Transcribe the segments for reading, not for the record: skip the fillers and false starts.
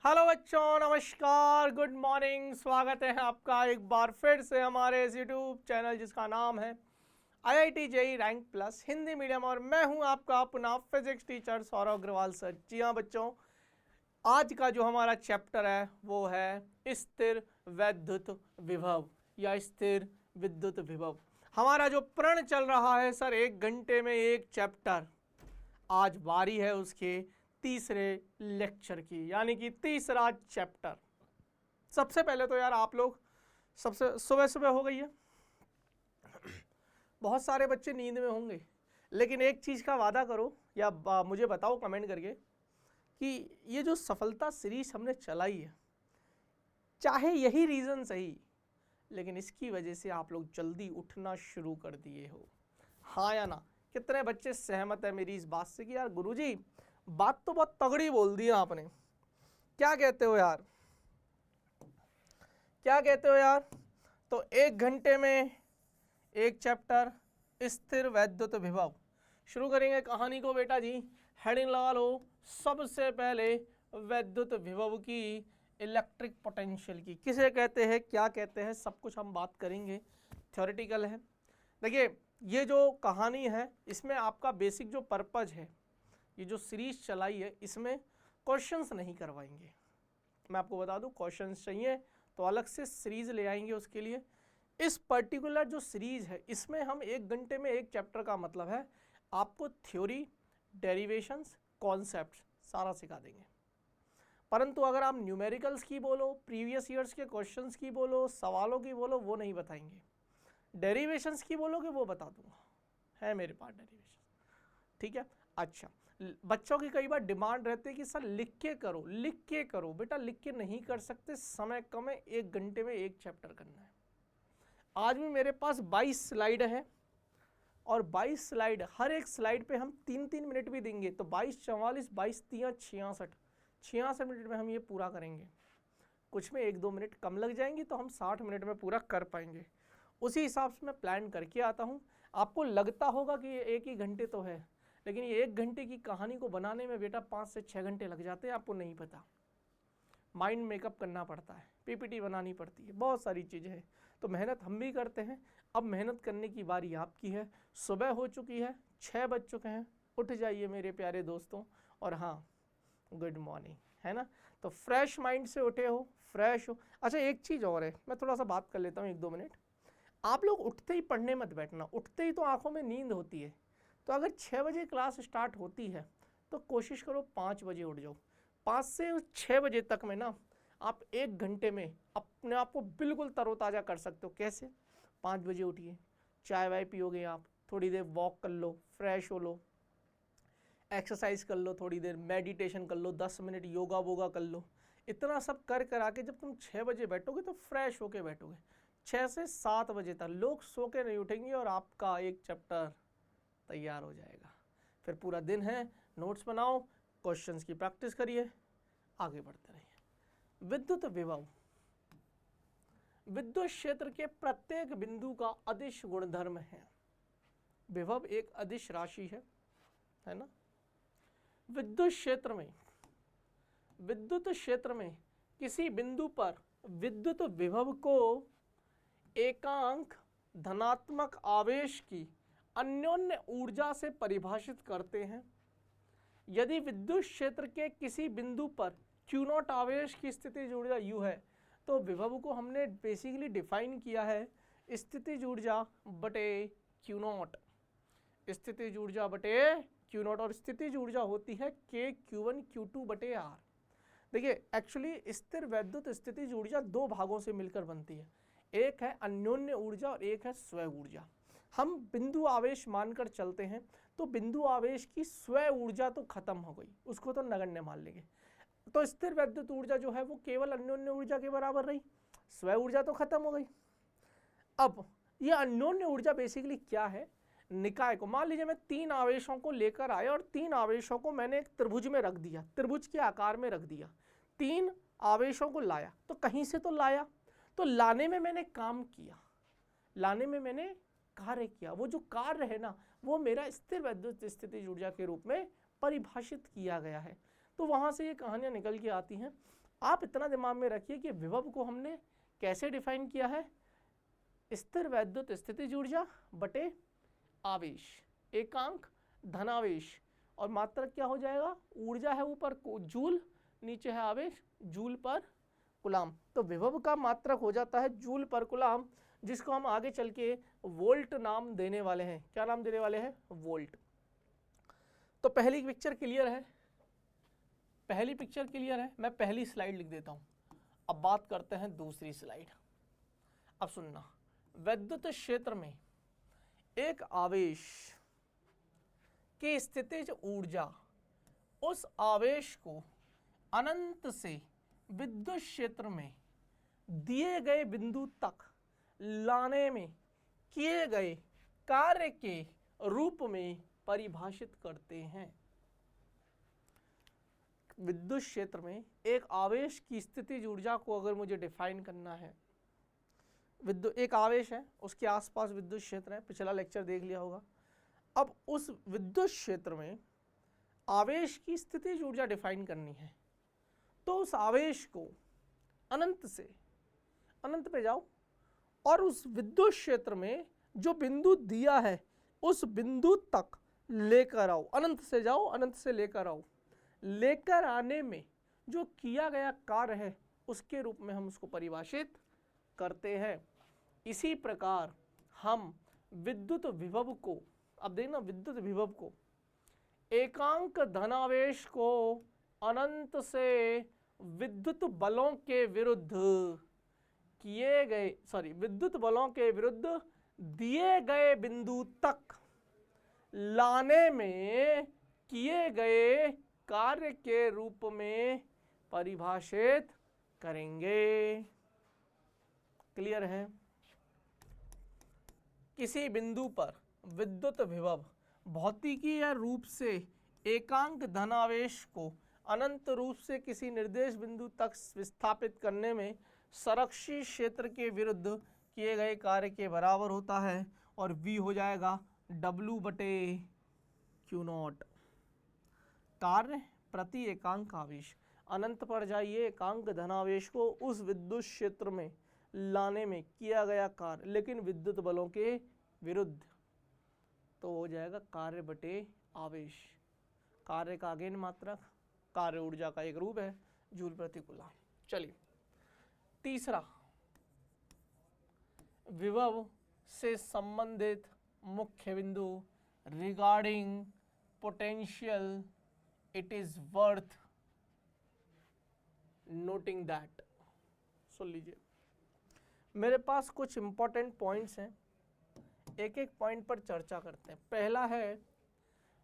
Hello बच्चों, नमस्कार, good morning. स्वागत है आपका एक बार फिर से हमारे इस यूट्यूब चैनल जिसका नाम है IIT JEE rank plus Hindi medium. और मैं हूं आपका अपना physics teacher Saurabh Agarwal sir. जी हाँ बच्चों, आज का जो हमारा चैप्टर है वो है स्थिर वैद्युत विभव या स्थिर विद्युत विभव। हमारा जो प्रण चल रहा है सर 1 घंटे में एक चैप्टर, आज बारी है उसके तीसरे लेक्चर की, यानी कि तीसरा चैप्टर। सबसे पहले तो यार आप लोग सबसे सुबह सुबह हो गई है, बहुत सारे बच्चे नींद में होंगे, लेकिन एक चीज़ का वादा करो या मुझे बताओ कमेंट करके कि ये जो सफलता सीरीज हमने चलाई है, चाहे यही रीज़न सही, लेकिन इसकी वजह से आप लोग जल्दी उठना शुरू कर दिए हो। हाँ या ना? कितने बच्चे सहमत है मेरी इस बात से कि यार गुरुजी बात तो बहुत तगड़ी बोल दी आपने। क्या कहते हो यार? क्या कहते हो यार? तो 1 घंटे में एक चैप्टर स्थिर वैद्युत विभव शुरू करेंगे कहानी को बेटा जी। हेडिंग लगा लो, सबसे पहले वैद्युत विभव की, इलेक्ट्रिक पोटेंशियल की, किसे कहते हैं, क्या कहते हैं, सब कुछ हम बात करेंगे। थ्योरेटिकल है। देखिए ये जो कहानी है इसमें आपका बेसिक जो पर्पज है, ये जो सीरीज चलाई है इसमें क्वेश्चंस नहीं करवाएंगे। मैं आपको बता दूं, क्वेश्चंस चाहिए तो अलग से सीरीज ले आएंगे उसके लिए। इस पर्टिकुलर जो सीरीज है इसमें हम 1 घंटे में एक चैप्टर का मतलब है आपको थ्योरी, डेरिवेशंस, कॉन्सेप्ट्स सारा सिखा देंगे। परंतु अगर आप न्यूमेरिकल्स की बोलो, प्रीवियस ईयर्स के क्वेश्चंस की बोलो, सवालों की बोलो, वो नहीं बताएंगे। डेरिवेशंस की बोलोगे वो बता दूंगा, है मेरे पास डेरिवेशन। ठीक है। अच्छा, बच्चों की कई बार डिमांड रहती है कि सर लिख के करो, लिख के करो। बेटा लिख के नहीं कर सकते, समय कम है, 1 घंटे में एक चैप्टर करना है। आज भी मेरे पास 22 स्लाइड है और 22 स्लाइड, हर एक स्लाइड पे हम 3-3 मिनट भी देंगे तो 22 44, 22 3 66 मिनट में हम ये पूरा करेंगे। कुछ में 1-2 मिनट कम लग जाएंगी तो हम 60 मिनट में पूरा कर पाएंगे। उसी हिसाब से मैं प्लान करके आता हूँ। आपको लगता होगा कि ये 1 ही घंटे तो है, लेकिन ये 1 घंटे की कहानी को बनाने में बेटा 5 से 6 घंटे लग जाते हैं। आपको नहीं पता, माइंड मेकअप करना पड़ता है, PPT बनानी पड़ती है, बहुत सारी चीज़ें हैं। तो मेहनत हम भी करते हैं। अब मेहनत करने की बारी आपकी है। सुबह हो चुकी है, 6 बज चुके हैं। उठ जाइए मेरे प्यारे दोस्तों। और हाँ, गुड मॉर्निंग, है ना? तो फ्रेश माइंड से उठे हो, फ्रेश हो। अच्छा एक चीज़ और है, मैं थोड़ा सा बात कर लेता हूँ 1-2 मिनट। आप लोग उठते ही पढ़ने मत बैठना, उठते ही तो आंखों में नींद होती है। तो अगर 6 बजे क्लास स्टार्ट होती है तो कोशिश करो 5 बजे उठ जाओ। 5 से 6 बजे तक में ना आप 1 घंटे में अपने आप को बिल्कुल तरोताज़ा कर सकते हो। कैसे? 5 बजे उठिए, चाय वाय पियोगे आप, थोड़ी देर वॉक कर लो, फ्रेश हो लो, एक्सरसाइज कर लो, थोड़ी देर मेडिटेशन कर लो, 10 मिनट योगा वोगा कर लो। इतना सब कर करा के जब तुम 6 बजे बैठोगे तो फ्रेश होके बैठोगे। 6 से 7 बजे तक लोग सो के नहीं उठेंगे और आपका एक चैप्टर तैयार हो जाएगा। फिर पूरा दिन है, नोट्स बनाओ, क्वेश्चंस की प्रैक्टिस करिए, आगे बढ़ते रहिए। विद्युत विभव, विद्युत क्षेत्र के प्रत्येक बिंदु का अदिश गुणधर्म है। विभव एक अदिश राशि है ना? विद्युत क्षेत्र में किसी बिंदु पर विद्युत विभव को एकांक धनात्मक आवेश की अन्योन्य ऊर्जा से परिभाषित करते हैं। यदि विद्युत क्षेत्र के किसी बिंदु पर Q0 आवेश की स्थितिज ऊर्जा U है तो विभव को हमने बेसिकली डिफाइन किया है स्थितिज ऊर्जा बटे Q0, स्थितिज ऊर्जा बटे Q0, और स्थितिज ऊर्जा होती है K Q1 Q2 बटे R। देखिए एक्चुअली स्थिर वैद्युत स्थितिज ऊर्जा 2 भागों से मिलकर बनती है, एक है अन्योन्य ऊर्जा और एक है स्वयं ऊर्जा। हम बिंदु आवेश मानकर चलते हैं तो बिंदु आवेश की स्वयं ऊर्जा तो खत्म हो गई, उसको तो नगण्य मान लेंगे। तो स्थिर वैद्युत ऊर्जा जो है वो केवल अन्योन्य ऊर्जा के बराबर रही, स्वयं ऊर्जा तो खत्म हो गई। अब ये अन्योन्य ऊर्जा बेसिकली क्या है? निकाय को, मान लीजिए मैं 3 आवेशों को लेकर आया और 3 आवेशों को मैंने एक त्रिभुज में रख दिया, त्रिभुज के आकार में रख दिया, 3 आवेशों को लाया, तो कहीं से तो लाया, तो लाने में मैंने काम किया, लाने में मैंने कार्य किया। वो जो कार्य है ना वो मेरा स्थिर वैद्युत स्थितिज ऊर्जा के रूप में परिभाषित किया गया है। तो वहाँ से ये कहानियाँ निकल के आती हैं। आप इतना दिमाग में रखिए कि विभव को हमने कैसे डिफाइन किया है, स्थिर वैद्युत स्थितिज ऊर्जा बटे आवेश, एकांक धनावेश, और मात्रक क्या हो जाएगा, ऊर्जा है ऊपर जूल, नीचे है आवेश जूल पर कूलाम। तो विभव का मात्रक हो जाता है जूल पर कूलाम, जिसको हम आगे चल के वोल्ट नाम देने वाले हैं। क्या नाम देने वाले हैं, वोल्ट। तो पहली पिक्चर क्लियर है, पहली पिक्चर क्लियर है। मैं पहली स्लाइड लिख देता हूं। अब बात करते हैं दूसरी स्लाइड। अब सुनना, वैद्युत क्षेत्र में एक आवेश की स्थितिज ऊर्जा उस आवेश को अनंत से विद्युत क्षेत्र में दिए गए बिंदु तक लाने में किए गए कार्य के रूप में परिभाषित करते हैं। विद्युत क्षेत्र में एक आवेश की स्थितिज ऊर्जा को अगर मुझे डिफाइन करना है, विद्युत एक आवेश है, उसके आसपास विद्युत क्षेत्र है, पिछला लेक्चर देख लिया होगा। अब उस विद्युत क्षेत्र में आवेश की स्थितिज ऊर्जा डिफाइन करनी है, तो उस आवेश को अनंत से, अनंत पे जाओ और उस विद्युत क्षेत्र में जो बिंदु दिया है उस बिंदु तक लेकर आओ। अनंत से जाओ, अनंत से लेकर आओ। लेकर आने में जो किया गया कार्य है उसके रूप में हम उसको परिभाषित करते हैं। इसी प्रकार हम विद्युत विभव को, अब देखना, विद्युत विभव को एकांक धनावेश को अनंत से विद्युत बलों के विरुद्ध किए गए, विद्युत बलों के विरुद्ध दिए गए बिंदु तक लाने में किए गए कार्य के रूप में परिभाषित करेंगे। क्लियर है? किसी बिंदु पर विद्युत विभव भौतिकीय रूप से एकांक धनावेश को अनंत रूप से किसी निर्देश बिंदु तक विस्थापित करने में संरक्षित क्षेत्र के विरुद्ध किए गए कार्य के बराबर होता है, और V हो जाएगा W बटे Q0। कार्य प्रति एकांक आवेश, अनंत पर जाइए, एकांक धनावेश को उस विद्युत क्षेत्र में लाने में किया गया कार्य लेकिन विद्युत बलों के विरुद्ध, तो हो जाएगा कार्य बटे आवेश। कार्य का अगेन मात्रक, कार्य ऊर्जा का एक रूप है जूल प्रति कूलाम। चलिए तीसरा, विभव से संबंधित मुख्य बिंदु regarding potential, it is worth noting that. सुन लीजिए, मेरे पास कुछ इंपॉर्टेंट पॉइंट्स हैं, एक एक पॉइंट पर चर्चा करते हैं। पहला है,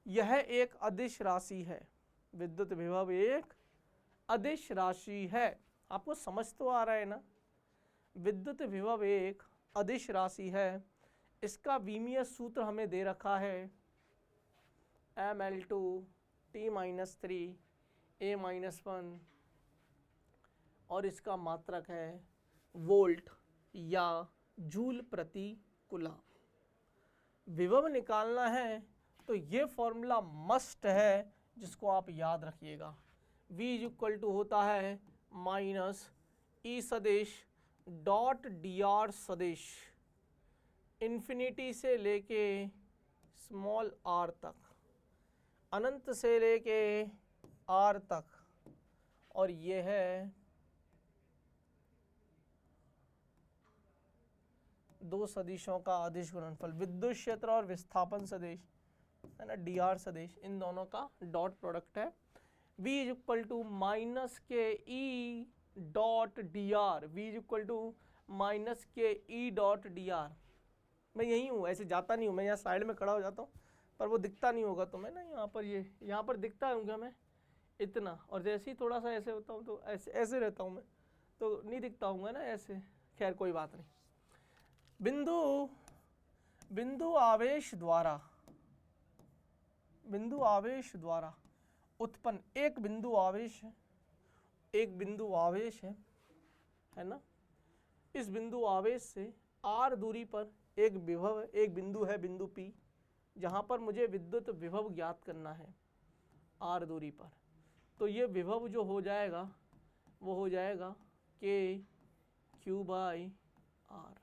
यह एक अदिश राशि है। विद्युत विभव एक अदिश राशि है। आपको समझ तो आ रहा है ना? विद्युत विभव एक अदिश राशि है। इसका विमीय सूत्र हमें दे रखा है mL2 T-3 A-1, और इसका मात्रक है वोल्ट या जूल प्रति कूलाम। विभव निकालना है तो ये फॉर्मूला मस्ट है, जिसको आप याद रखिएगा। V इक्वल टू होता है माइनस E सदिश डॉट dr सदिश इन्फिनिटी से लेके स्मॉल r तक, अनंत से लेके r तक, और ये है दो सदिशों का अदिश गुणनफल, विद्युत क्षेत्र और विस्थापन सदिश है ना, dr सदिश, इन दोनों का डॉट प्रोडक्ट है। V is equal to minus के E dot dr, V is equal to minus के ई डॉट dr। मैं यही हूँ, ऐसे जाता नहीं हूँ, मैं यहाँ साइड में खड़ा हो जाता हूँ, पर वो दिखता नहीं होगा तुम्हें ना, यहाँ पर ये यहाँ पर दिखता होगा मैं इतना, और जैसे ही थोड़ा सा ऐसे होता हूँ तो ऐसे ऐसे रहता हूँ मैं, तो नहीं दिखता हूँ ना ऐसे। खैर कोई बात नहीं। बिंदु आवेश द्वारा उत्पन्न एक बिंदु आवेश है, एक बिंदु आवेश है ना। इस बिंदु आवेश से r दूरी पर एक विभव, एक बिंदु है, बिंदु P, जहाँ पर मुझे विद्युत विभव ज्ञात करना है r दूरी पर। तो ये विभव जो हो जाएगा वो हो जाएगा के क्यू बाई आर।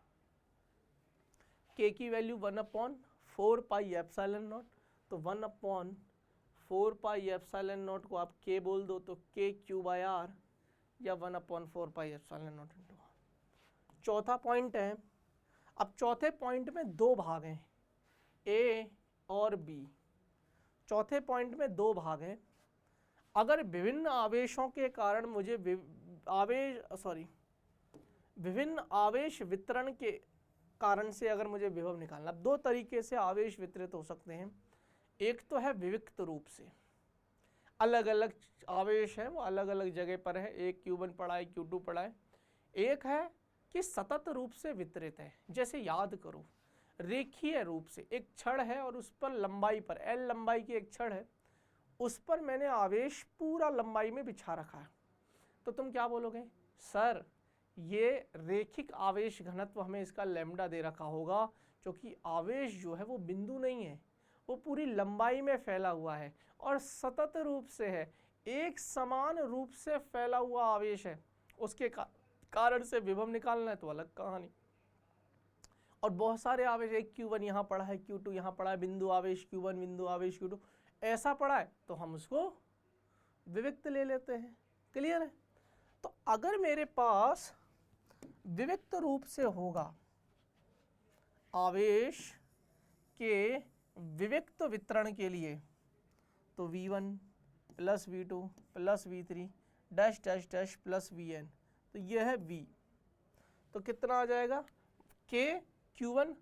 के की वैल्यू 1/4πε0, तो 1/4πε0 को आप के बोल दो तो के क्यू बाई आर या 1/4πε0 इंटू आर। चौथा पॉइंट है, अब चौथे पॉइंट में दो भाग हैं, ए और बी। चौथे पॉइंट में दो भाग हैं। अगर विभिन्न आवेशों के कारण मुझे विभिन्न आवेश वितरण के कारण से अगर मुझे विभव निकालना, दो तरीके से आवेश वितरित हो सकते हैं। एक तो है विविक्त रूप से, अलग अलग आवेश है वो अलग अलग जगह पर है, एक Q1 पड़ा है Q2 पड़ा है। एक है कि सतत रूप से वितरित है, जैसे याद करो रेखीय रूप से एक छड़ है और उस पर लंबाई पर L लंबाई की एक छड़ है, उस पर मैंने आवेश पूरा लंबाई में बिछा रखा है। तो तुम क्या बोलोगे, सर ये रेखिक आवेश घनत्व हमें इसका लैम्डा दे रखा होगा, क्योंकि आवेश जो है वो बिंदु नहीं है, वो पूरी लंबाई में फैला हुआ है और सतत रूप से है, एक समान रूप से फैला हुआ आवेश है, उसके कारण से विभव निकालना है तो अलग कहानी। और बहुत सारे आवेश, एक Q1 यहाँ पड़ा है, Q2 यहाँ पड़ा है, बिंदु आवेश Q1, बिंदु आवेश Q2 ऐसा पड़ा है, तो हम उसको विविक्त ले लेते हैं। क्लियर है? तो अगर मेरे पास विविक्त रूप से होगा आवेश के विविक्त वितरण के लिए, तो V1 plus V2 plus V3 dash dash dash plus Vn, तो यह है V। तो कितना आ जाएगा, K Q1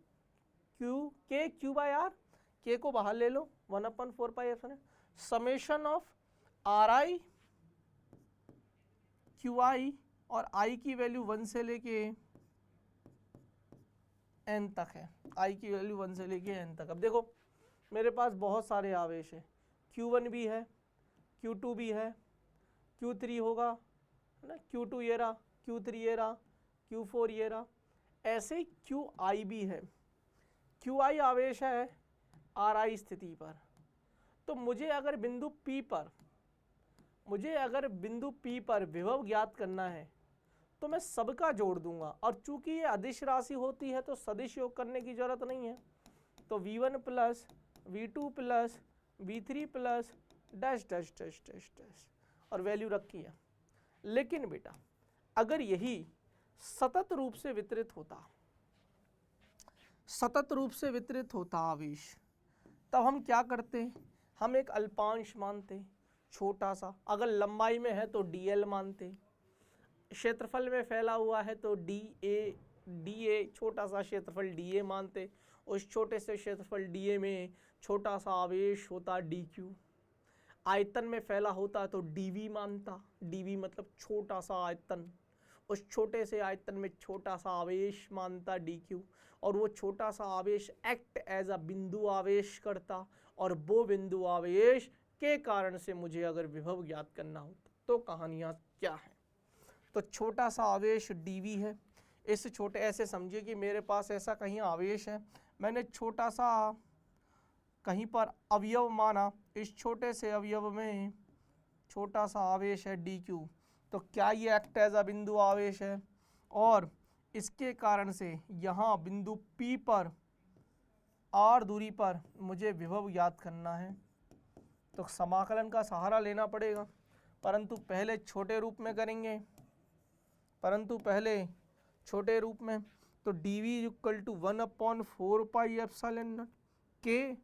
K Q by R, K को बाहर ले लो 1/4πε समेशन ऑफ Ri QI, और I की वैल्यू 1 से लेके n तक है, I की वैल्यू 1 से लेके n तक। अब देखो मेरे पास बहुत सारे आवेश हैं, Q1 भी है, Q2 भी है, Q3 होगा है ना, Q2 ये रहा, Q3 ये रहा, Q4 ये रहा, ऐसे ही QI भी है। QI आवेश है Ri स्थिति पर। तो मुझे अगर बिंदु P पर विभव ज्ञात करना है तो मैं सबका जोड़ दूंगा, और चूंकि ये अदिश राशि होती है तो सदिश योग करने की जरूरत नहीं है। तो V1 plus V2 plus V3 plus dash dash dash dash dash और वैल्यू रखी है। लेकिन बेटा अगर यही सतत रूप से वितरित होता आवेश, तब हम क्या करते, हम एक अल्पांश मानते छोटा सा, अगर लंबाई में है तो dl मानते, क्षेत्रफल में फैला हुआ है तो dA छोटा सा क्षेत्रफल dA मानते, उस छोटे से क्षेत्रफल dA में छोटा सा आवेश होता dq, आयतन में फैला होता तो dV मानता, dV मतलब छोटा सा आयतन, उस छोटे से आयतन में छोटा सा आवेश मानता dq, और वो छोटा सा आवेश एक्ट एज अ बिंदु आवेश करता, और वो बिंदु आवेश के कारण से मुझे अगर विभव ज्ञात करना हो तो कहानियाँ क्या है। तो छोटा सा आवेश dV है, इस छोटे, ऐसे समझिए कि मेरे पास ऐसा कहीं आवेश है, मैंने छोटा सा कहीं पर अवयव माना, इस छोटे से अवयव में छोटा सा आवेश है dq, तो क्या ये एक्ट एज अ बिंदु आवेश है, और इसके कारण से यहाँ बिंदु P पर r दूरी पर मुझे विभव ज्ञात करना है, तो समाकलन का सहारा लेना पड़ेगा, परंतु पहले छोटे रूप में करेंगे, तो dV इक्वल टू 1/4πε0 के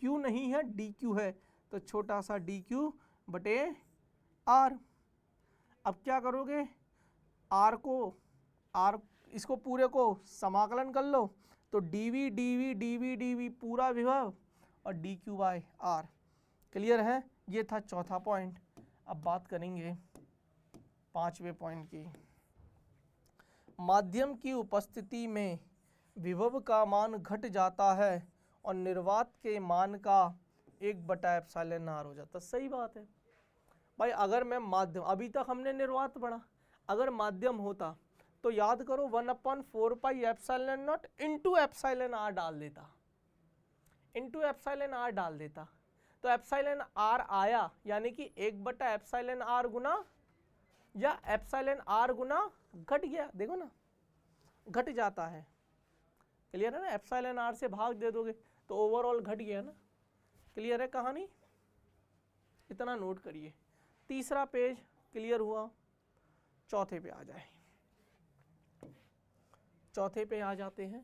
Q नहीं है dQ है, तो छोटा सा dQ बटे R। अब क्या करोगे, इसको पूरे को समाकलन कर लो, तो dV पूरा विभव और dQ बाय R। क्लियर है? ये था चौथा पॉइंट। अब बात करेंगे पांचवें पॉइंट की। माध्यम की उपस्थिति में विभव का मान घट जाता है और निर्वात के मान का 1/ε0 हो जाता। सही बात है भाई। अगर मैं माध्यम, अभी तक हमने निर्वात पढ़ा, अगर माध्यम होता तो याद करो 1/4πε0 इंटू εr डाल देता, तो εr आया, यानी कि 1/ε गुना या एप्सिलॉन आर गुना घट गया, देखो ना घट जाता है, क्लियर है ना, एप्सिलॉन आर से भाग दे दोगे तो ओवरऑल घट गया ना, क्लियर है कहानी, इतना नोट करिए। तीसरा पेज क्लियर हुआ, चौथे पे आ जाए, चौथे पे आ जाते हैं।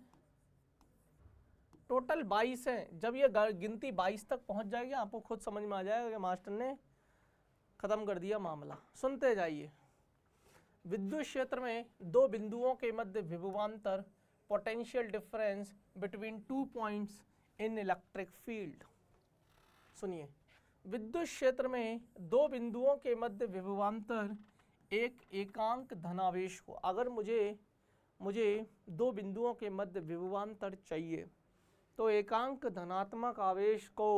टोटल 22 हैं, जब ये गिनती 22 तक पहुंच जाएगी आपको खुद समझ में आ जाएगा कि मास्टर ने खत्म कर दिया मामला। सुनते जाइए। विद्युत क्षेत्र में दो बिंदुओं के मध्य विभवांतर potential difference between 2 points in electric field. सुनिए, विद्युत क्षेत्र में दो बिंदुओं के मध्य विभवांतर एक एकांक धनावेश हो। अगर मुझे दो बिंदुओं के मध्य विभवांतर चाहिए तो एकांक धनात्मक आवेश को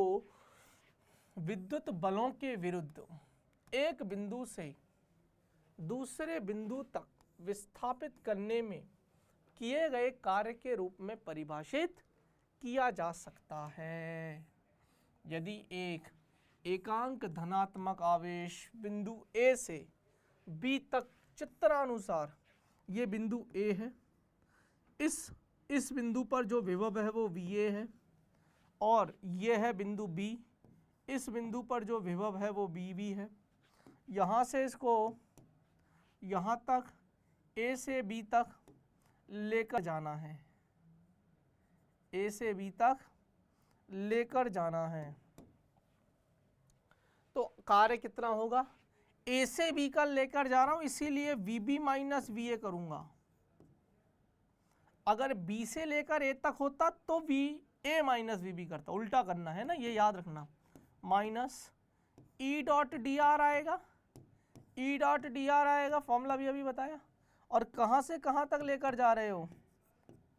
विद्युत बलों के विरुद्ध एक बिंदु से दूसरे बिंदु तक विस्थापित करने में किए गए कार्य के रूप में परिभाषित किया जा सकता है। यदि एक एकांक धनात्मक आवेश बिंदु ए से बी तक चित्रानुसार, ये बिंदु ए है, इस बिंदु पर जो विभव है वो VA है, और ये है बिंदु बी, इस बिंदु पर जो विभव है वो BB है। यहाँ से इसको यहाँ तक A से B तक लेकर जाना है, A से B तक लेकर जाना है, तो कार्य कितना होगा, A से B का लेकर जा रहा हूं इसीलिए VB माइनस VA करूंगा। अगर B से लेकर A तक होता तो VA माइनस VB करता, उल्टा करना है ना, ये याद रखना। माइनस E डॉट DR आएगा, E डॉट DR आएगा, फॉर्मूला भी अभी बताया। और कहाँ से कहाँ तक लेकर जा रहे हो,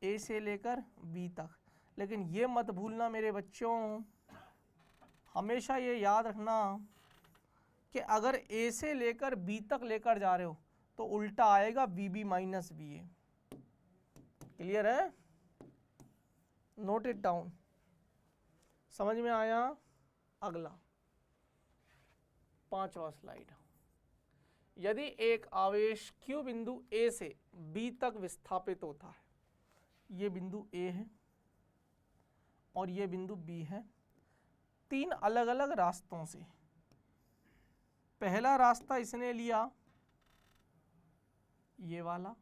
A से लेकर B तक। लेकिन ये मत भूलना मेरे बच्चों, हमेशा ये याद रखना कि अगर A से लेकर B तक लेकर जा रहे हो तो उल्टा आएगा VB माइनस VA। क्लियर है, नोट इट डाउन, समझ में आया। अगला 5वां स्लाइड। यदि एक आवेश Q बिंदु A से B तक विस्थापित होता है, ये बिंदु A है और ये बिंदु B है, तीन अलग अलग रास्तों से। पहला रास्ता इसने लिया ये वाला,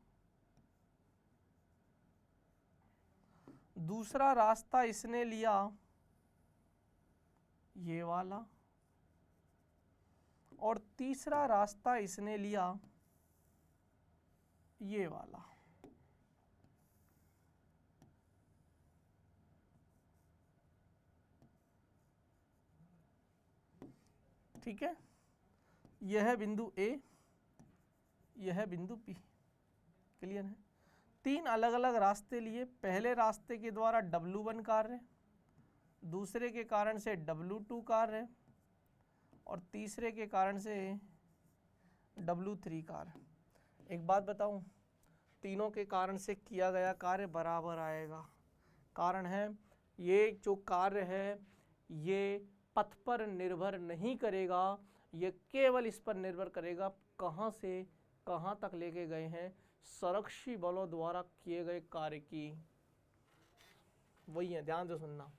दूसरा रास्ता इसने लिया ये वाला, और तीसरा रास्ता इसने लिया ये वाला। ठीक है, यह है बिंदु A, यह है बिंदु P। क्लियर है, तीन अलग अलग रास्ते लिए। पहले रास्ते के द्वारा W1 कार्य, दूसरे के कारण से W2 कार्य, और तीसरे के कारण से W3 कार्य। एक बात बताऊं, तीनों के कारण से किया गया कार्य बराबर आएगा। कारण है ये जो कार्य है ये पथ पर निर्भर नहीं करेगा, ये केवल इस पर निर्भर करेगा कहाँ से कहाँ तक लेके गए हैं, संरक्षी बलों द्वारा किए गए कार्य की। वही है, ध्यान से सुनना।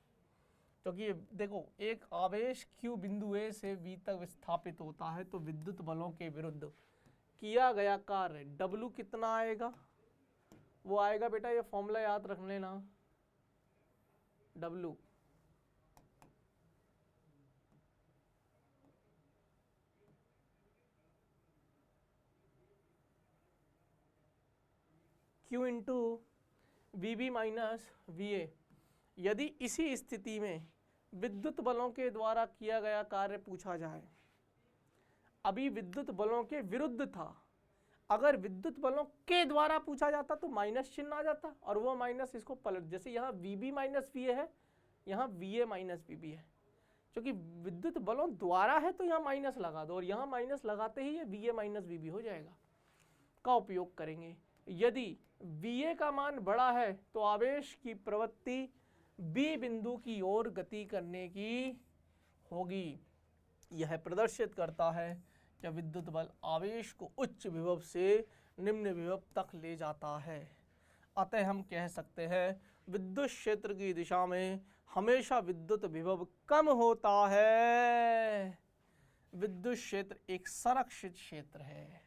क्योंकि देखो, एक आवेश Q बिंदु A से B तक विस्थापित होता है तो विद्युत बलों के विरुद्ध किया गया कार्य W कितना आएगा, वो आएगा बेटा, ये फॉर्मूला याद रख लेना, W Q into VB minus VA। यदि इसी स्थिति में विद्युत बलों के द्वारा किया गया कार्य पूछा जाए, अभी विद्युत बलों के विरुद्ध था, अगर विद्युत बलों के द्वारा पूछा जाता तो माइनस चिन्ह आ जाता और वो माइनस इसको पलट, जैसे यहाँ VB माइनस VA है, यहाँ VA माइनस VB है। क्योंकि विद्युत बलों द्वारा है तो यहाँ माइनस लगा दो और यहाँ माइनस लगाते ही ये VA माइनस VB हो जाएगा। का उपयोग करेंगे। यदि VA का मान बड़ा है तो आवेश की प्रवृत्ति B बिंदु की ओर गति करने की होगी। यह प्रदर्शित करता है क्या विद्युत बल आवेश को उच्च विभव से निम्न विभव तक ले जाता है। अतः हम कह सकते हैं विद्युत क्षेत्र की दिशा में हमेशा विद्युत विभव कम होता है। विद्युत क्षेत्र एक संरक्षित क्षेत्र है।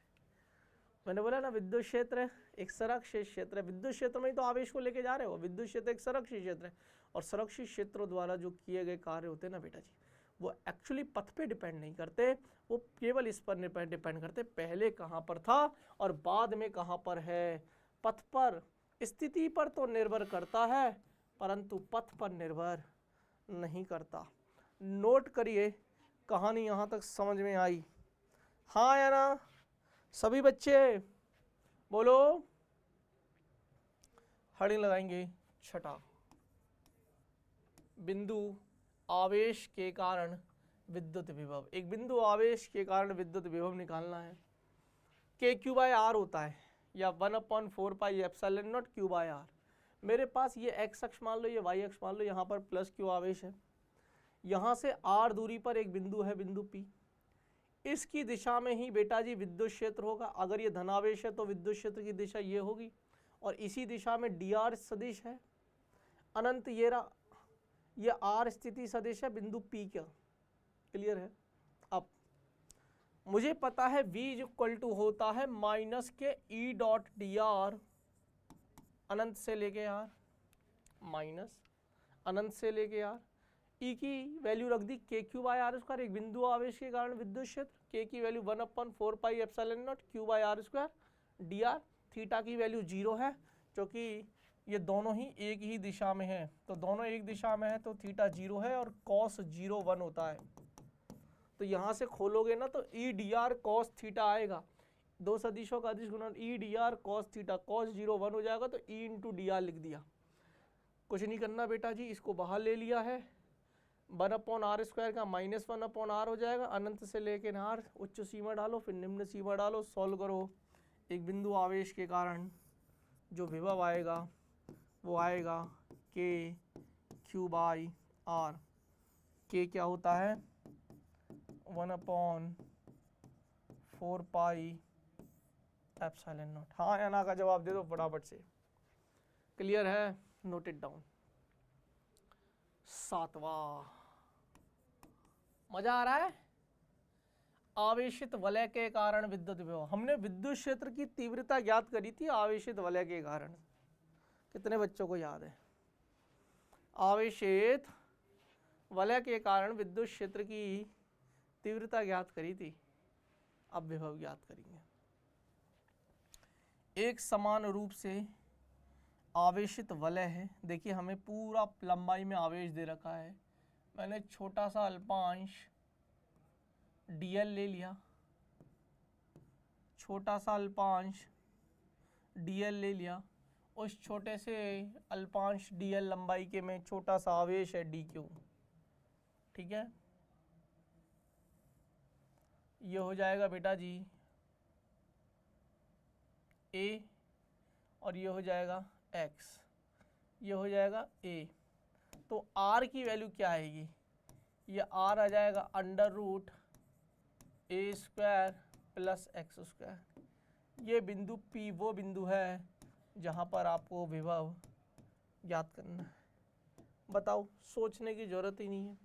मैंने बोला ना विद्युत क्षेत्र एक संरक्षित क्षेत्र है। विद्युत क्षेत्र में ही तो आवेश को लेके जा रहे हो। विद्युत क्षेत्र एक संरक्षित क्षेत्र है और संरक्षित क्षेत्रों द्वारा जो किए गए कार्य होते हैं ना बेटा जी, वो एक्चुअली पथ पे डिपेंड नहीं करते, वो केवल इस पर डिपेंड करते पहले कहाँ पर था और बाद में कहाँ पर है। पथ पर स्थिति पर तो निर्भर करता है परंतु पथ पर निर्भर नहीं करता। नोट करिए, कहानी यहाँ तक समझ में आई? हाँ या ना सभी बच्चे बोलो। हेडिंग लगाएंगे छठा, बिंदु आवेश के कारण विद्युत विभव। एक बिंदु आवेश के कारण विद्युत विभव निकालना है। के क्यू बाय आर होता है या 1/4 pi epsilon naught Q by R. मेरे पास ये एक्स अक्ष मान लो, ये वाई अक्ष मान लो, यहाँ पर प्लस क्यू आवेश है, यहाँ से आर दूरी पर एक बिंदु है, बिंदु पी। इसकी दिशा में ही बेटा जी विद्युत क्षेत्र होगा। अगर ये धनावेश है तो विद्युत क्षेत्र की दिशा ये होगी और इसी दिशा में डी आर सदिश है अनंत। ये आर स्थिति सदिश है बिंदु पी का। क्लियर है? अब मुझे पता है V इक्वल टू होता है माइनस के ई डॉट डी आर अनंत से लेके आर, माइनस अनंत से लेके आर। ई की वैल्यू रख दी के क्यू बाय आर स्क्वायर। एक बिंदु आवेश के कारण विद्युत क्षेत्र, के की value 1/4 pi epsilon naught Q by R square D R. Theta की वैल्यू 0 है क्योंकि ये दोनों ही एक ही दिशा में है, तो दोनों एक दिशा में है तो थीटा 0 है और कॉस 0 1 होता है। तो यहाँ से खोलोगे ना तो E D R cos theta आएगा। दो सदिशों का अदिश गुणन E D R cos theta, cos 0 1 हो जाएगा तो ई इंटू डी आर लिख दिया। कुछ नहीं करना बेटा जी, इसको बाहर ले लिया है। 1/r स्क्वायर का -1/r हो जाएगा। अनंत से लेके आर उच्च सीमा डालो फिर निम्न सीमा डालो, सॉल्व करो। एक बिंदु आवेश के कारण जो विभव आएगा वो आएगा के क्यू बाई आर। के क्या होता है 1/4 पाई एप्सिलॉन नॉट। हाँ या ना का जवाब दे दो फटाफट से। क्लियर है? Note it down. सातवां, मजा आ रहा है? आवेशित वलय के कारण विद्युत विभव। हमने विद्युत क्षेत्र की तीव्रता ज्ञात करी थी आवेशित वलय के कारण। कितने बच्चों को याद है? आवेशित वलय के कारण विद्युत क्षेत्र की तीव्रता ज्ञात करी थी। अब विभव ज्ञात करेंगे। एक समान रूप से आवेशित वलय है। देखिए हमें पूरा लंबाई में आवेश दे रखा है। मैंने छोटा सा अल्पांश dl ले लिया, छोटा सा अल्पांश dl ले लिया। उस छोटे से अल्पांश dl लंबाई के में छोटा सा आवेश है dq। ठीक है, ये हो जाएगा बेटा जी a और ये हो जाएगा x, ये हो जाएगा a। तो r की वैल्यू क्या आएगी? ये r आ जाएगा under root a square plus x square. ये बिंदु P वो बिंदु है जहाँ पर आपको विभव ज्ञात करना है। बताओ, सोचने की जरूरत ही नहीं है।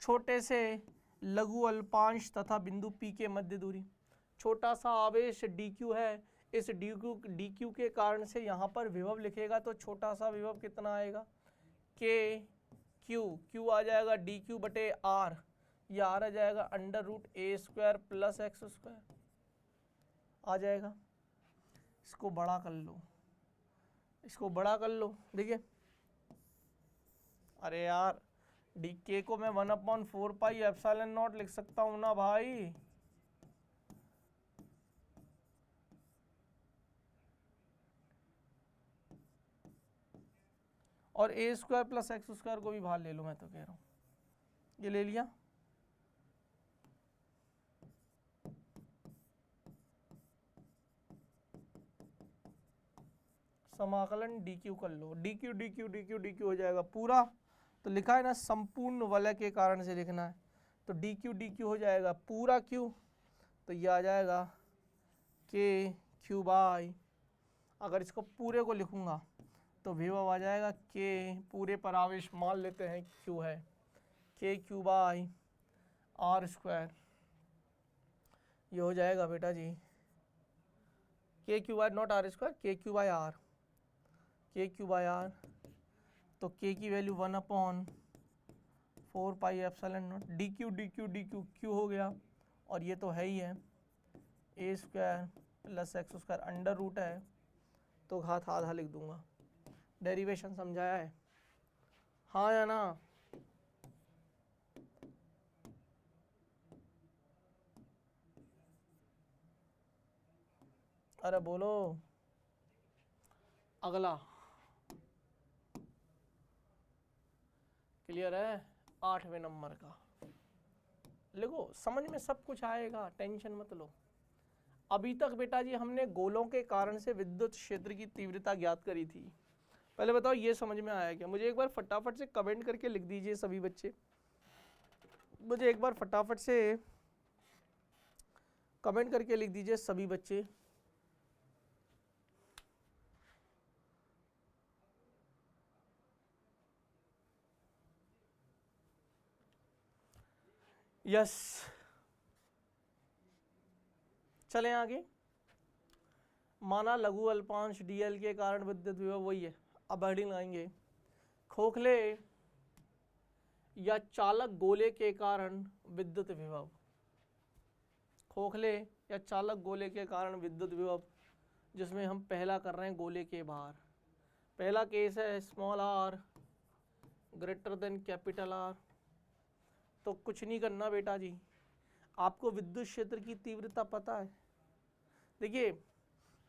छोटे से लघु अल्पांश तथा बिंदु P के मध्य दूरी, छोटा सा आवेश dq है। इस dq के कारण से यहाँ पर विभव लिखेगा तो छोटा सा विभव कितना आएगा? k q आ जाएगा dq बटे r। ये r आ जाएगा under root a square plus x square आ जाएगा। इसको बड़ा कर लो, इसको बड़ा कर लो। देखिए, अरे यार डी को मैं 1/4 पाई एप्सिलॉन नॉट लिख सकता हूँ ना भाई। और a square plus x square को भी बाहर ले लो, मैं तो कह रहा हूँ। ये ले लिया, समाकलन dq कर लो। dq हो जाएगा पूरा। तो लिखा है ना संपूर्ण वलय के कारण से लिखना है, तो dq हो जाएगा पूरा q। तो ये आ जाएगा के क्यू बाई, अगर इसको पूरे को लिखूंगा तो विभव आ जाएगा के पूरे पर आवेश मान लेते हैं क्यू है, के क्यू बाई आर स्क्वायर। ये हो जाएगा बेटा जी K q by nought r square, K q by r, K q by r. तो के की value 1/4 pi epsilon nought d q d q d q q हो गया, और ये तो है ही है a square plus x square under root है, तो घात आधा लिख दूंगा। डेरिवेशन समझाया है, हाँ या ना? अरे बोलो। अगला क्लियर है? 8वें नंबर का लिखो, समझ में सब कुछ आएगा, टेंशन मत लो। अभी तक बेटा जी हमने गोलों के कारण से विद्युत क्षेत्र की तीव्रता ज्ञात करी थी। पहले बताओ ये समझ में आया क्या? मुझे एक बार फटाफट से कमेंट करके लिख दीजिए सभी बच्चे, मुझे एक बार फटाफट से कमेंट करके लिख दीजिए सभी बच्चे। यस, चलें आगे। माना लघु अल्पांश डीएल के कारण विद्युत विभव वही है, अब हेडिंग लगाएंगे खोखले या चालक गोले के कारण विद्युत विभव। खोखले या चालक गोले के कारण विद्युत विभव, जिसमें हम पहला कर रहे हैं गोले के बाहर। पहला केस है small are greater than capital R. तो कुछ नहीं करना बेटा जी, आपको विद्युत क्षेत्र की तीव्रता पता है। देखिए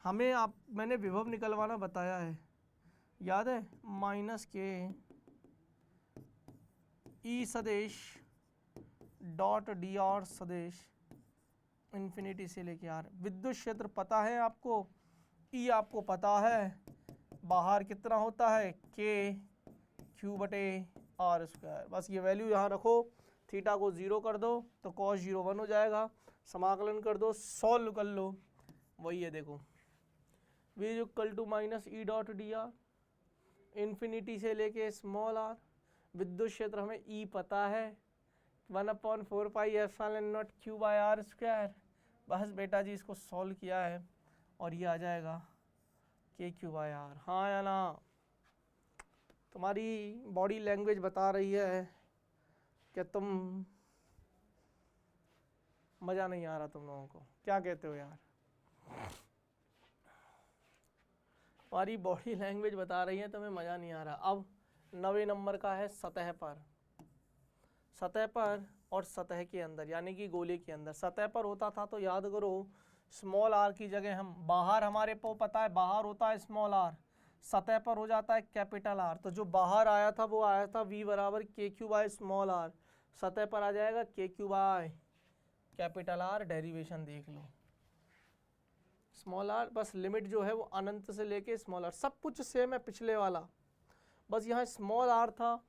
हमें मैंने विभव निकलवाना बताया है, याद है? माइनस के ई सदेश डॉट डी आर सदेश इन्फिनिटी से लेके आर। विद्युत क्षेत्र पता है आपको, ई आपको पता है, बाहर कितना होता है के क्यू बटे आर स्क्वायर। बस ये वैल्यू यहाँ रखो, थीटा को 0 कर दो तो cos 0 1 हो जाएगा, समाकलन कर दो, सॉल्व कर लो, वही है देखो v equal to minus E dot D R infinity से लेके स्मॉल आर। विद्युत क्षेत्र हमें ई पता है 1/4 pi epsilon naught Q by R square. बस बेटा जी इसको सॉल्व किया है और ये आ जाएगा के क्यू बाय आर। हाँ या ना? तुम्हारी बॉडी लैंग्वेज बता रही है कि तुम मज़ा नहीं आ रहा तुम लोगों को, क्या कहते हो यार? तुम्हारी बॉडी लैंग्वेज बता रही है तुम्हें मज़ा नहीं आ रहा। अब 9वें नंबर का है सतह पर। सतह पर और सतह के अंदर, यानी कि गोले के अंदर। सतह पर होता था तो याद करो स्मॉल आर की जगह हम बाहर, हमारे को पता है बाहर होता है स्मॉल आर, सतह पर हो जाता है कैपिटल आर। तो जो बाहर आया था वो आया था v बराबर के क्यू बाय स्मॉल आर, सतह पर आ जाएगा के Q by capital R. Derivation देख लो, स्मॉल आर बस लिमिट जो है वो अनंत से लेके स्मॉल आर, सब कुछ सेम है पिछले वाला, बस यहाँ स्मॉल आर था,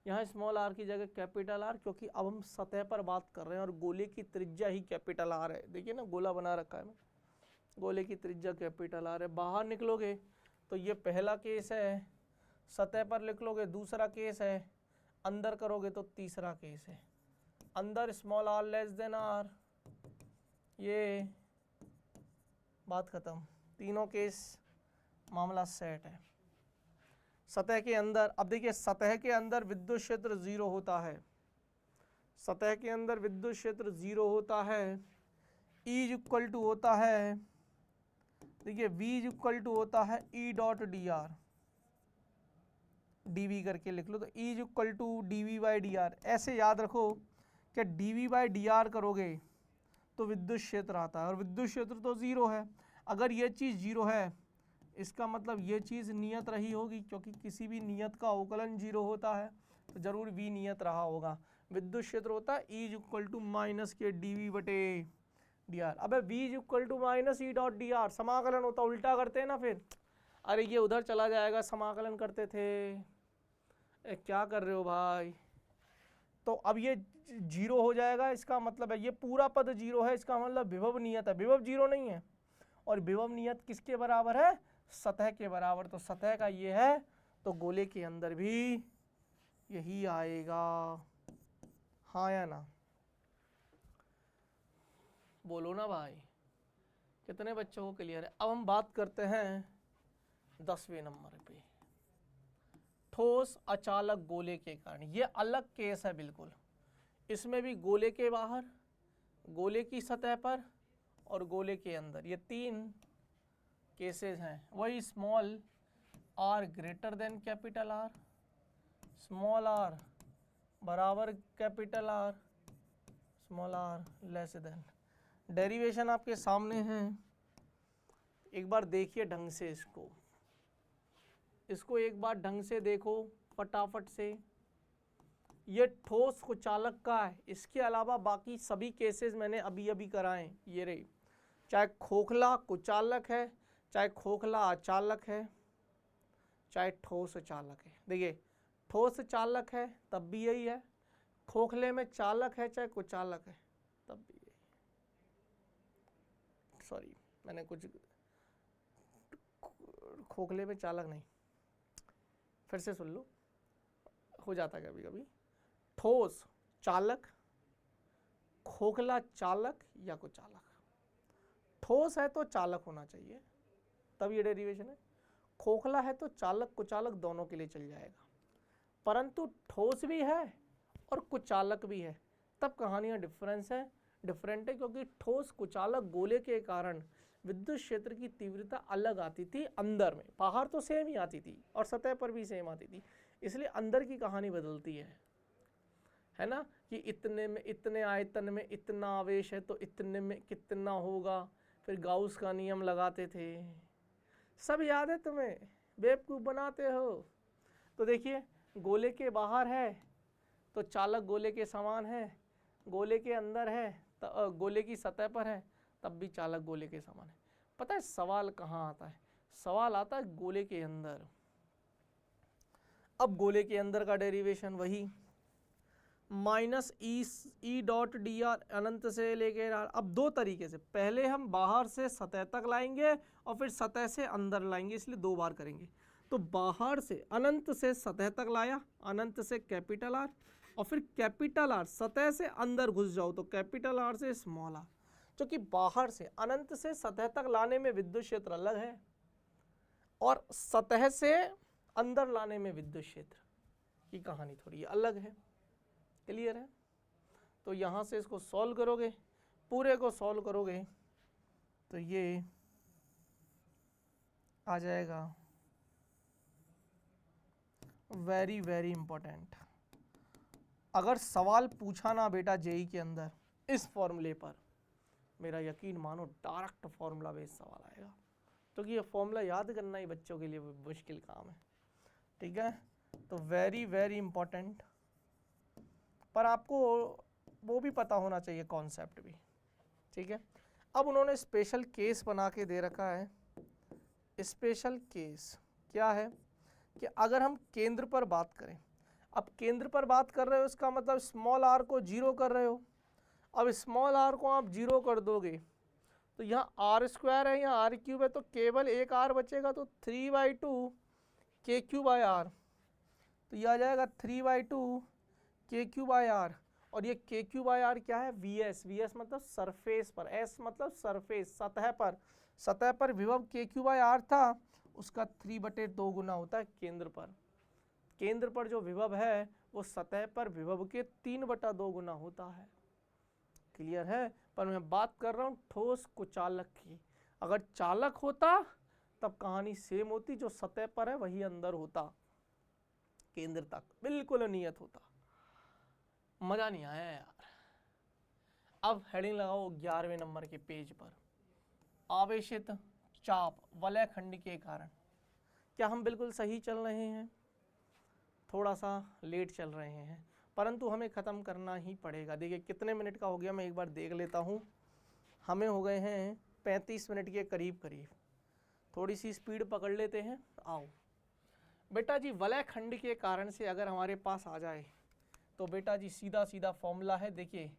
यहाँ स्मॉल आर की जगह कैपिटल आर, क्योंकि अब हम सतह पर बात कर रहे हैं और गोले की त्रिज्या ही कैपिटल आर है। देखिए ना गोला बना रखा है, गोले की त्रिज्या कैपिटल आर है। बाहर निकलोगे तो ये पहला केस है, सतह पर लिख लोगे दूसरा केस है, अंदर करोगे तो तीसरा केस है। अंदर small are less than R, ये बात खत्म, तीनों केस मामला सेट है। सतह के अंदर, अब देखिए सतह के अंदर विद्युत क्षेत्र 0 होता है, सतह के अंदर विद्युत क्षेत्र 0 होता है। E इक्वल टू होता है, देखिए V इक्वल टू होता है E dot D R, D V करके लिख लो, तो E equal to D V by D R. ऐसे याद रखो कि D V by D R करोगे तो विद्युत क्षेत्र आता है, और विद्युत क्षेत्र तो 0 है। अगर ये चीज़ 0 है इसका मतलब ये चीज़ नियत रही होगी, क्योंकि किसी भी नियत का अवकलन 0 होता है तो जरूर v नियत रहा होगा। विद्युत क्षेत्र होता है E इक्वल टू माइनस के डी वी बटे डी आर। अब v equal to minus E dot D R, समाकलन होता उल्टा करते हैं ना फिर, अरे ये उधर चला जाएगा, समाकलन करते थे, क्या कर रहे हो भाई? तो अब ये जीरो हो जाएगा, इसका मतलब है ये पूरा पद जीरो है, इसका मतलब विभव नियत है, विभव जीरो नहीं है। और विभव नियत किसके बराबर है? सतह के बराबर। तो सतह का ये है, तो गोले के अंदर भी यही आएगा, हाँ या ना? बोलो ना भाई, कितने बच्चों को क्लियर है? अब हम बात करते हैं 10वें नंबर पे, ठोस अचालक गोले के कारण। ये अलग केस है बिल्कुल, इसमें भी गोले के बाहर, गोले की सतह पर और गोले के अंदर, ये 3 केसेस हैं। वही small are greater than capital r, small r बराबर capital r, small are less than. Derivation आपके सामने है, एक बार देखिए ढंग से इसको एक बार ढंग से देखो फटाफट से। ये ठोस कुचालक का है, इसके अलावा बाकी सभी केसेस मैंने अभी अभी कराए, ये रहे। चाहे खोखला कुचालक है, चाहे खोखला अचालक है, चाहे ठोस चालक है। देखिए ठोस चालक है तब भी यही है, खोखले में चालक है चाहे कुचालक है तब भी यही। सॉरी मैंने कुछ, खोखले में चालक नहीं, फिर से सुन लो, हो जाता है कभी कभी। ठोस चालक, खोखला चालक या कुचालक। ठोस है तो चालक होना चाहिए, तब ये डेरिवेशन है। खोखला है तो चालक कुचालक दोनों के लिए चल जाएगा, परंतु ठोस भी है और कुचालक भी है, तब कहानियाँ डिफरेंट है, क्योंकि ठोस कुचालक गोले के कारण विद्युत क्षेत्र की तीव्रता अलग आती थी अंदर में, बाहर तो सेम ही आती थी और सतह पर भी सेम आती थी, इसलिए अंदर की कहानी बदलती है ना, कि इतने में, इतने आयतन में इतना आवेश है तो इतने में कितना होगा, फिर गाउस का नियम लगाते थे, सब याद है तुम्हें, बेवकूफ़ बनाते हो। तो देखिए गोले के बाहर है तो चालक गोले के समान है, गोले के अंदर है तो गोले की सतह पर है तब भी चालक गोले के समान है। पता है सवाल कहाँ आता है? सवाल आता है गोले के अंदर। अब गोले के अंदर का डेरिवेशन वही minus E dot D r अनंत से लेके आर। अब 2 तरीके से, पहले हम बाहर से सतह तक लाएंगे और फिर सतह से अंदर लाएंगे, इसलिए 2 बार करेंगे। तो बाहर से अनंत से सतह तक लाया, अनंत से कैपिटल आर, और फिर कैपिटल आर सतह से अंदर घुस जाओ तो कैपिटल आर से स्मॉल आर। क्योंकि बाहर से अनंत से सतह तक लाने में विद्युत क्षेत्र अलग है और सतह से अंदर लाने में विद्युत क्षेत्र की कहानी थोड़ी अलग है। क्लियर है? तो यहाँ से इसको सॉल्व करोगे, पूरे को सॉल्व करोगे तो ये आ जाएगा वेरी वेरी इंपॉर्टेंट। अगर सवाल पूछा ना बेटा जेई के अंदर इस फॉर्मूले पर, मेरा यकीन मानो डायरेक्ट फॉर्मूला बेस्ड सवाल आएगा, क्योंकि ये फॉर्मूला याद करना ही बच्चों के लिए मुश्किल काम है। ठीक है, तो वेरी वेरी इंपॉर्टेंट, पर आपको वो भी पता होना चाहिए कॉन्सेप्ट भी। ठीक है, अब उन्होंने स्पेशल केस बना के दे रखा है। स्पेशल केस क्या है कि अगर हम केंद्र पर बात करें, अब केंद्र पर बात कर रहे हो इसका मतलब स्मॉल आर को 0 कर रहे हो। अब स्मॉल आर को आप 0 कर दोगे तो यहाँ आर स्क्वायर है, यहाँ आर क्यूब है, तो केवल एक आर बचेगा, तो 3/2 के क्यूब बाय आर, तो यह आ जाएगा 3/2 के क्यू बाय आर। और ये के क्यू बाय आर क्या है? वी एस मतलब सरफेस पर, एस मतलब सरफेस, सतह पर, सतह पर विभव के क्यू बाय आर था, उसका 3/2 गुना होता है केंद्र पर। केंद्र पर जो विभव है वो सतह पर विभव के 3/2 गुना होता है। क्लियर है? पर मैं बात कर रहा हूँ ठोस कुचालक की। अगर चालक होता तब कहानी सेम होती, जो सतह पर है वही अंदर होता, केंद्र तक बिल्कुल नियत होता। मजा नहीं आया यार। अब हेडिंग लगाओ 11वें नंबर के पेज पर, आवेशित चाप वलय खंड के कारण। क्या हम बिल्कुल सही चल रहे हैं? थोड़ा सा लेट चल रहे हैं, परंतु हमें ख़त्म करना ही पड़ेगा। देखिए कितने मिनट का हो गया, मैं एक बार देख लेता हूँ। हमें हो गए हैं 35 मिनट के करीब करीब। थोड़ी सी स्पीड पकड़ लेते हैं। आओ बेटा जी, वलय खंड के कारण से अगर हमारे पास आ जाए तो बेटा जी सीधा सीधा फॉर्मूला है, देखिए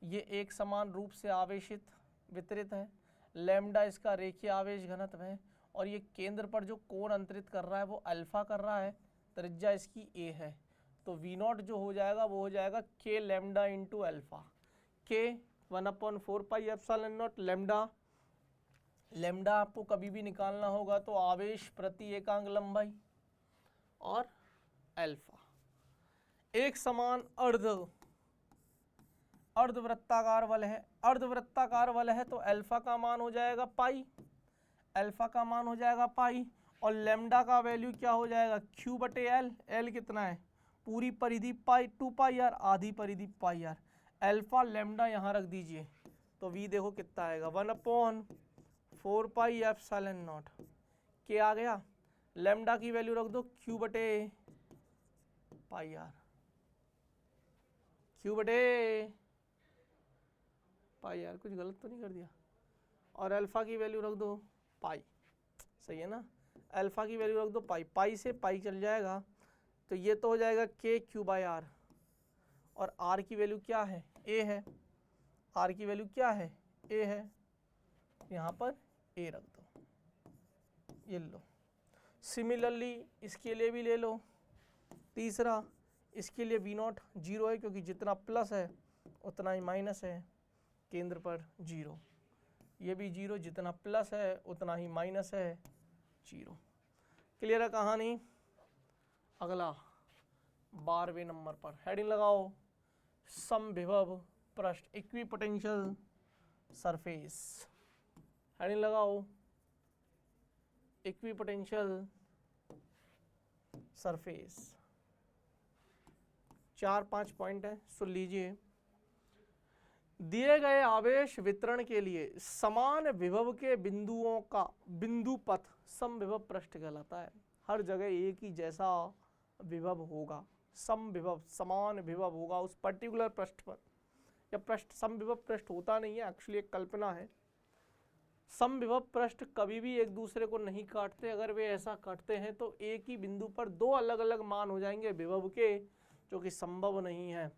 ये एक समान रूप से आवेशित वितरित है, लैम्डा इसका रेखीय आवेश घनत्व है, और ये केंद्र पर जो कोण अंतरित कर रहा है वो अल्फा कर रहा है, त्रिज्या इसकी ए है। तो वी नॉट जो हो जाएगा वो हो जाएगा के लैम्डा इंटू अल्फा, के 1/4 pi epsilon not lambda. Lambda आपको कभी भी निकालना होगा तो आवेश प्रति एकांक लंबाई और अल्फा। एक समान अर्धवृत्ताकार वलय है, अर्धवृत्ताकार वलय है तो अल्फा का मान हो जाएगा पाई, अल्फा का मान हो जाएगा पाई, और लैम्डा का वैल्यू क्या हो जाएगा क्यू बटे एल। एल कितना है, पूरी परिधि पाई 2 पाई आर, आधी परिधि पाई आर। अल्फा लैम्डा यहाँ रख दीजिए तो वी देखो कितना आएगा 1/4 पाई एप्सिलॉन नॉट के आ गया। लैम्डा की वैल्यू रख दो क्यू बटे पाई आर, क्यू बटे पाई आर, कुछ गलत तो नहीं कर दिया। और अल्फा की वैल्यू रख दो पाई, सही है ना, अल्फा की वैल्यू रख दो पाई, पाई से पाई चल जाएगा तो ये तो हो जाएगा के क्यू बाई आर, और आर की वैल्यू क्या है ए है, आर की वैल्यू क्या है ए है, यहाँ पर ए रख दो, ये लो। सिमिलरली इसके लिए भी ले लो, तीसरा इसके लिए वी नॉट 0 है क्योंकि जितना प्लस है उतना ही माइनस है, केंद्र पर 0, ये भी 0, जितना प्लस है उतना ही माइनस है 0। क्लियर है कहानी। अगला 12वें नंबर पर हेडिंग लगाओ समविभव पृष्ठ, इक्विपोटेंशियल सरफेस। हेडिंग लगाओ इक्विपोटेंशियल सरफेस। 4-5 पॉइंट है, सुन लीजिए। दिए गए आवेश वितरण के लिए समान विभव के बिंदुओं का बिंदु पथ समविभव पृष्ठ कहलाता है। हर जगह एक ही जैसा विभव होगा, समविभव समान विभव होगा उस पर्टिकुलर पृष्ठ पर। यह पृष्ठ समविभव पृष्ठ होता नहीं है, एक्चुअली एक कल्पना है। समविभव पृष्ठ कभी भी एक दूसरे को नहीं काटते, अगर वे ऐसा काटते हैं तो एक ही बिंदु पर दो अलग अलग मान हो जाएंगे विभव के, जो कि संभव नहीं है।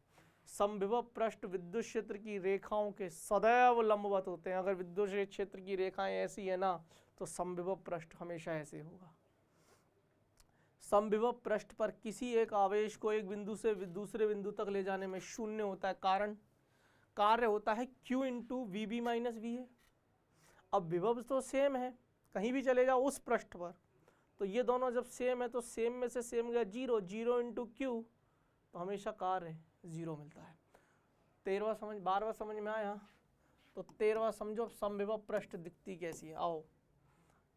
समविभव पृष्ठ विद्युत क्षेत्र की रेखाओं के सदैव लंबवत होते हैं। अगर विद्युत क्षेत्र की रेखाएं ऐसी है ना तो समविभव पृष्ठ हमेशा ऐसे होगा। समविभव पृष्ठ पर किसी एक आवेश को एक बिंदु से दूसरे बिंदु तक ले जाने में शून्य होता है, कारण कार्य होता है Q into V B minus V है। अब विभव तो सेम है, कहीं भी चले जाओ उस पृष्ठ पर, तो ये दोनों जब सेम है तो सेम में से सेम गया 0, 0 इंटू क्यू, तो हमेशा कार्य 0 मिलता है। 12वां समझ में आया, तो 13वां समझो समविभव पृष्ठ दिखती कैसी है। आओ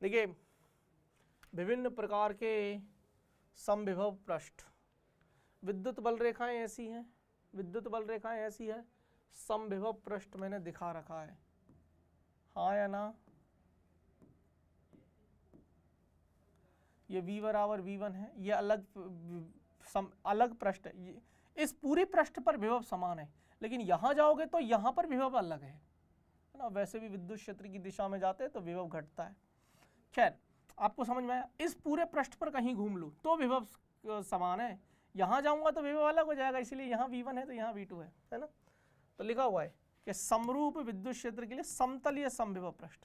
देखिए, विभिन्न प्रकार के समविभव पृष्ठ, विद्युत बल रेखाएं ऐसी हैं, विद्युत बल रेखाएं ऐसी है, समविभव पृष्ठ मैंने दिखा रखा है, हाँ या ना। ये v बराबर v1 है, ये अलग पृष्ठ है। इस पूरे पृष्ठ पर विभव समान है, लेकिन यहां जाओगे तो यहां पर विभव अलग है ना। वैसे भी विद्युत क्षेत्र की दिशा में जाते हैं तो विभव घटता है। खैर, आपको समझ में आया। इस पूरे पृष्ठ पर कहीं घूम लूँ तो विभव समान है, यहां जाऊंगा तो विभव अलग हो जाएगा, इसलिए यहाँ v1 है तो यहाँ v2 है ना। तो लिखा हुआ है कि समरूप विद्युत क्षेत्र के लिए समतलीय समविभव पृष्ठ।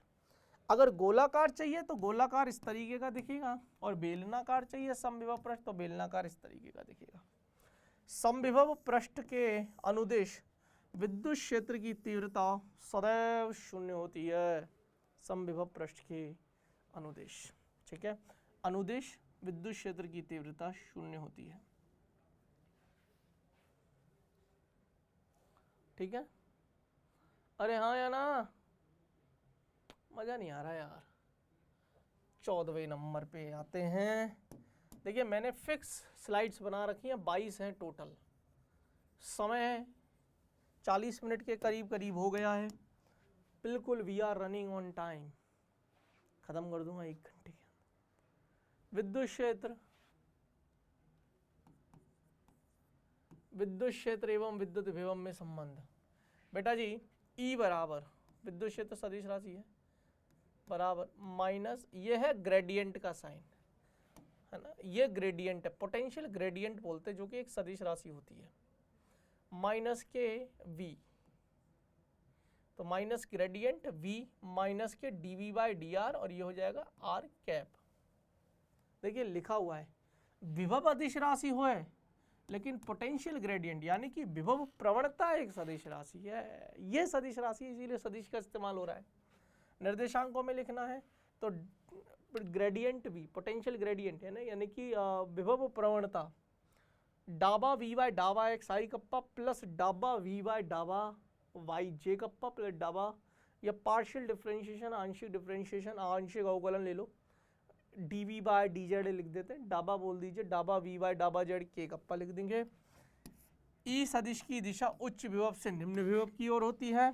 अगर गोलाकार चाहिए तो गोलाकार इस तरीके का दिखेगा, और बेलनाकार चाहिए समविभव पृष्ठ तो बेलनाकार इस तरीके का दिखेगा। समविभव पृष्ठ के अनुदेश विद्युत क्षेत्र की तीव्रता सदैव शून्य होती है। समविभव पृष्ठ के अनुदेश, ठीक है, अनुदेश विद्युत क्षेत्र की तीव्रता शून्य होती है, ठीक है। अरे हाँ या ना, मजा नहीं आ रहा यार। 14वें नंबर पे आते हैं। देखिए, मैंने फिक्स स्लाइड्स बना रखी हैं, 22 हैं टोटल। समय 40 मिनट के करीब करीब हो गया है, बिल्कुल we are running on time, खत्म कर दूंगा 1 घंटे के अंदर। विद्युत क्षेत्र एवं विद्युत विभव में संबंध। बेटा जी, E बराबर विद्युत क्षेत्र सदिश राशि है बराबर माइनस, ये है ग्रेडियंट का साइन, है ना, ये ग्रेडियंट है, पोटेंशियल ग्रेडियंट बोलते हैं, जो कि एक सदिश राशि होती है। माइनस के v, तो माइनस ग्रेडियंट v माइनस के dv बाई dr और ये हो जाएगा r कैप। देखिए लिखा हुआ है विभव अदिश राशि हो है लेकिन पोटेंशियल ग्रेडियंट यानी कि विभव प्रवणता एक सदिश राशि है, ये सदिश राशि इसीलिए सदिश का इस्तेमाल हो रहा है। निर्देशांकों में लिखना है तो ग्रेडियंट भी पोटेंशियल ग्रेडियंट है ना, यानी कि विभव प्रवणता डाबा वी बाय डाबा एक्स आई कप्पा प्लस डाबा वी बाय डाबा वाई जे कप्पा प्लस डाबा, या पार्शियल डिफरेंशिएशन आंशिक डिफरेंशिएशन आंशिक अवकलन ले लो, dv बाय dz लिख देते हैं, डाबा बोल दीजिए डाबा v बाय डाबा z के कप्पा लिख देंगे। ई सदिश की दिशा उच्च विभव से निम्न विभव की ओर होती है।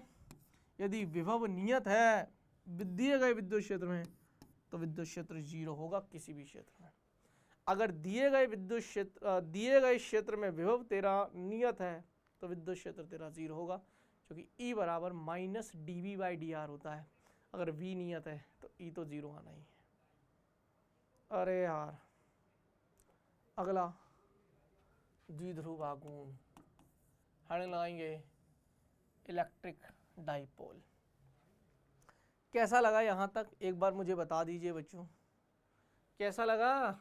यदि विभव नियत है दिए गए विद्युत क्षेत्र में तो विद्युत क्षेत्र 0 होगा किसी भी क्षेत्र में। अगर दिए गए क्षेत्र में विभव तेरा नियत है तो विद्युत क्षेत्र तेरा 0 होगा, क्योंकि E बराबर माइनस dv बाई dr होता है। अगर v नियत है तो E तो 0 आना ही है। अरे यार अगला द्विध्रुव आघूर्ण हम लगाएंगे इलेक्ट्रिक डाइपोल। कैसा लगा यहाँ तक एक बार मुझे बता दीजिए बच्चों, कैसा लगा?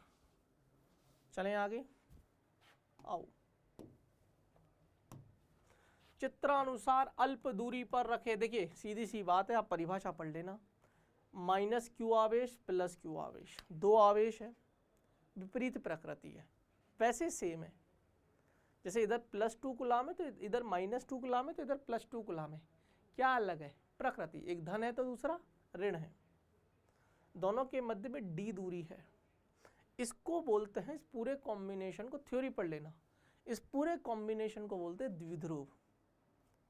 चलें आगे, आओ। चित्रानुसार अल्प दूरी पर रखे, देखिए सीधी सी बात है, आप परिभाषा पढ़ लेना। माइनस क्यू आवेश प्लस क्यू आवेश, दो आवेश है, विपरीत प्रकृति है, वैसे सेम है। जैसे इधर +2 कूलाम है तो इधर -2 कूलाम है तो इधर +2 कूलाम है। क्या अलग है? प्रकृति, एक धन है तो दूसरा ऋण है। दोनों के मध्य में d दूरी है। इसको बोलते हैं, इस पूरे कॉम्बिनेशन को, थ्योरी पढ़ लेना, इस पूरे कॉम्बिनेशन को बोलते हैं द्विध्रुव।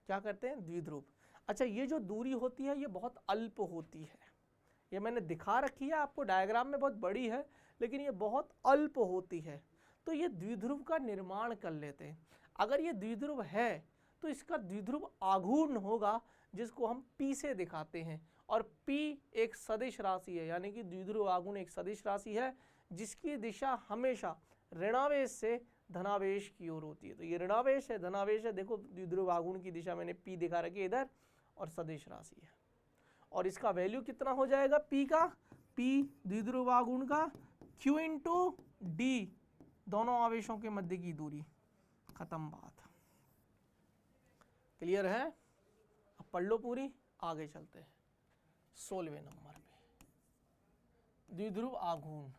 क्या करते हैं? द्विध्रुव। अच्छा, ये जो दूरी होती है ये बहुत अल्प होती है, ये मैंने दिखा रखी है आपको, डायग्राम में बहुत बड़ी है लेकिन ये बहुत अल्प होती है। तो ये द्विध्रुव का निर्माण कर लेते हैं। अगर ये द्विध्रुव है तो इसका द्विध्रुव आघूर्ण होगा, जिसको हम P से दिखाते हैं, और P एक सदिश राशि है, यानी कि द्विध्रुव आघूर्ण एक सदिश राशि है जिसकी दिशा हमेशा ऋणावेश से धनावेश की ओर होती है। तो ये ऋणावेश है, धनावेश है, देखो द्विध्रुव आघूर्ण की दिशा मैंने P दिखा रखी है इधर, और सदिश राशि है। और इसका वैल्यू कितना हो जाएगा P का? P द्विध्रुव आघूर्ण का Q इंटू D, दोनों आवेशों के मध्य की दूरी। खत्म बात, क्लियर है? अब पढ़ लो पूरी, आगे चलते हैं 16वें नंबर पे। द्विध्रुव आघूर्ण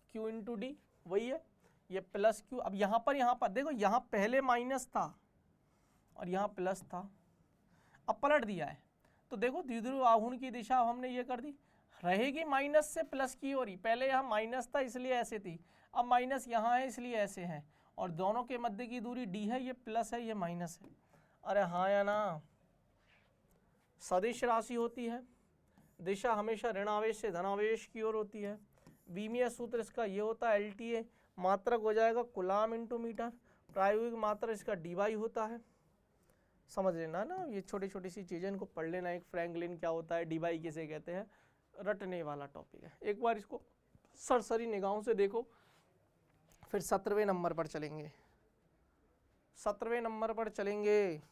Q इंटू D वही है, ये प्लस Q। अब यहाँ पर देखो, यहाँ पहले माइनस था और यहाँ प्लस था, अब पलट दिया है। तो देखो द्विध्रुव आघूर्ण की दिशा हमने ये कर दी, रहेगी माइनस से प्लस की ओर ही। पहले यहाँ माइनस था इसलिए ऐसे थी, अब माइनस यहाँ है इसलिए ऐसे है, और दोनों के मध्य की दूरी d है, ये प्लस है ये माइनस है। अरे हाँ या ना? सदिश राशि होती है, दिशा हमेशा ऋणावेश से धनावेश की ओर होती है। बीमीय सूत्र इसका ये होता है LTA, मात्रक हो जाएगा कूलाम इंटू मीटर, प्रायोगिक मात्रक इसका dy होता है। समझ लेना ना, ये छोटी छोटी सी चीज़ें इनको पढ़ लेना। एक फ्रैंकलिन क्या होता है, dy किसे कहते हैं, रटने वाला टॉपिक है। एक बार इसको सरसरी निगाहों से देखो, फिर 17वें नंबर पर चलेंगे। 17वें नंबर पर चलेंगे।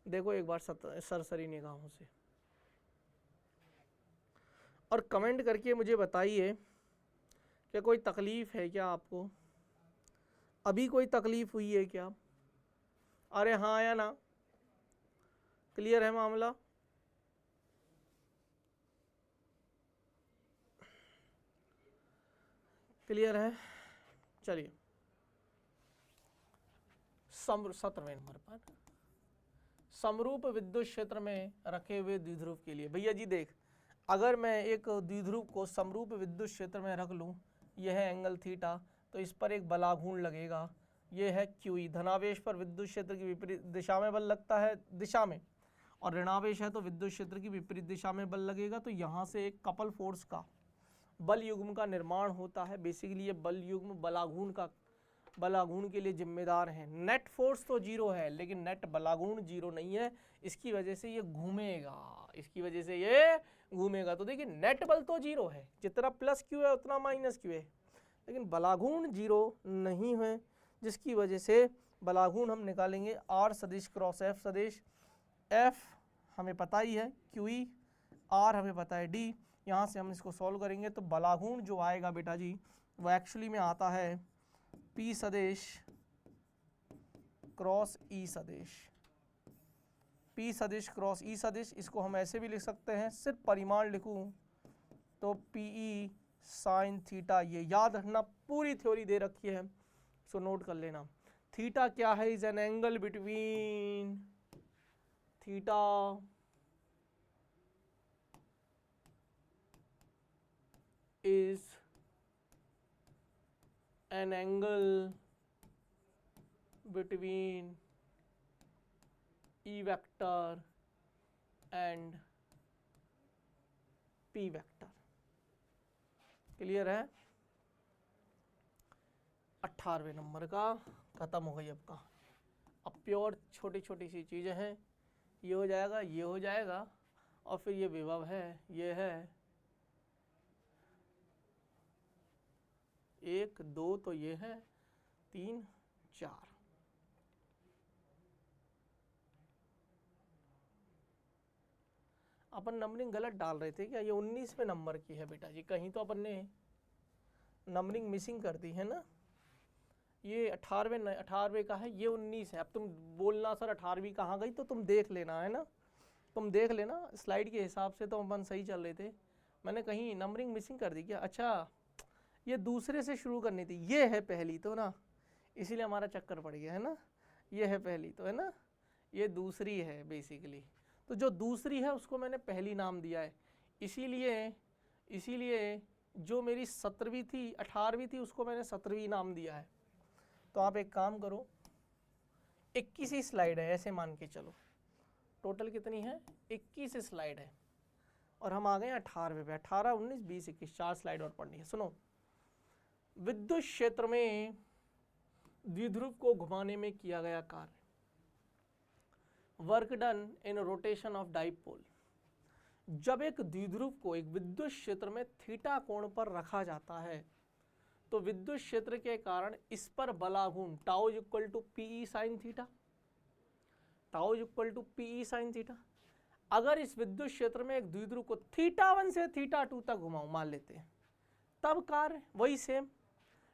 देखो एक बार सरसरी निगाहों से, और कमेंट करके मुझे बताइए क्या कोई तकलीफ है क्या आपको? अभी कोई तकलीफ हुई है क्या? अरे हाँ या ना? क्लियर है मामला? क्लियर है? चलिए 17वें नंबर पर, समरूप विद्युत क्षेत्र में रखे हुए द्विध्रुव के लिए। भैया जी देख, अगर मैं एक द्विध्रुव को समरूप विद्युत क्षेत्र में रख लूँ, यह है एंगल थीटा, तो इस पर एक बलाघूर्ण लगेगा, यह है QE। धनावेश पर विद्युत क्षेत्र की विपरीत दिशा में बल लगता है दिशा में, और ऋणावेश है तो विद्युत क्षेत्र की विपरीत दिशा में बल लगेगा। तो यहाँ से एक कपल फोर्स का बल युग्म का निर्माण होता है। बेसिकली ये बल युग्म बलाघूर्ण का बलागुण के लिए जिम्मेदार हैं। नेट फोर्स तो जीरो है लेकिन नेट बलागुण जीरो नहीं है, इसकी वजह से ये घूमेगा, इसकी वजह से ये घूमेगा। तो देखिए नेट बल तो जीरो है, जितना प्लस क्यू है उतना माइनस क्यू है, लेकिन बलागुण जीरो नहीं है, जिसकी वजह से बलागुण हम निकालेंगे आर सदिश क्रॉस एफ सदिश। एफ हमें पता ही है क्यू ई, आर हमें पता है डी। यहाँ से हम इसको सॉल्व करेंगे तो बलागुण जो आएगा बेटा जी वो एक्चुअली में आता है पी सदिश क्रॉस ई सदिश, पी सदिश क्रॉस ई सदिश। इसको हम ऐसे भी लिख सकते हैं, सिर्फ परिमाण लिखूं तो पी ई साइन थीटा। ये याद रखना, पूरी थ्योरी दे रखी है, सो नोट कर लेना। थीटा क्या है? Is an angle between, theta is an angle between E vector and P vector। Clear है? 18वें नंबर का खत्म हो गई अब का। अब प्योर छोटी छोटी सी चीजें हैं, ये हो जाएगा, ये हो जाएगा, और फिर ये विभव है, ये है 1 2, तो ये है 3 4। अपन नंबरिंग गलत डाल रहे थे क्या? ये 19वें नंबर की है बेटा जी, कहीं तो अपन ने नंबरिंग मिसिंग कर दी है ना। ये 18वें का है, ये 19 है। अब तुम बोलना सर 18वीं कहाँ गई, तो तुम देख लेना, है ना, तुम देख लेना स्लाइड के हिसाब से, तो अपन सही चल रहे थे। मैंने कहीं नंबरिंग मिसिंग कर दी क्या? अच्छा, ये दूसरे से शुरू करनी थी, ये है पहली तो ना, इसीलिए हमारा चक्कर पड़ गया, है ना। ये है पहली तो, है ना, ये दूसरी है बेसिकली। तो जो दूसरी है उसको मैंने पहली नाम दिया है, इसीलिए जो मेरी 17वीं थी 18वीं थी उसको मैंने 17वीं नाम दिया है। तो आप एक काम करो, 21 ही स्लाइड है ऐसे मान के चलो, टोटल कितनी है? 21 स्लाइड है, और हम आ गए 18वें पे। 18 19 20 21, 4 स्लाइड और पढ़नी है। सुनो, विद्युत क्षेत्र में द्विध्रुव को घुमाने में किया गया कार्य, work done in rotation of dipole. जब एक द्विध्रुव को एक विद्युत क्षेत्र में थीटा कोण पर रखा जाता है तो विद्युत क्षेत्र के कारण इस पर बलागुण tau equal to PE sine theta, tau equal to PE sine theta. अगर इस विद्युत क्षेत्र में एक द्विध्रुव को θ1 से θ2 तक घुमाऊं मान लेते हैं, तब कार्य वही सेम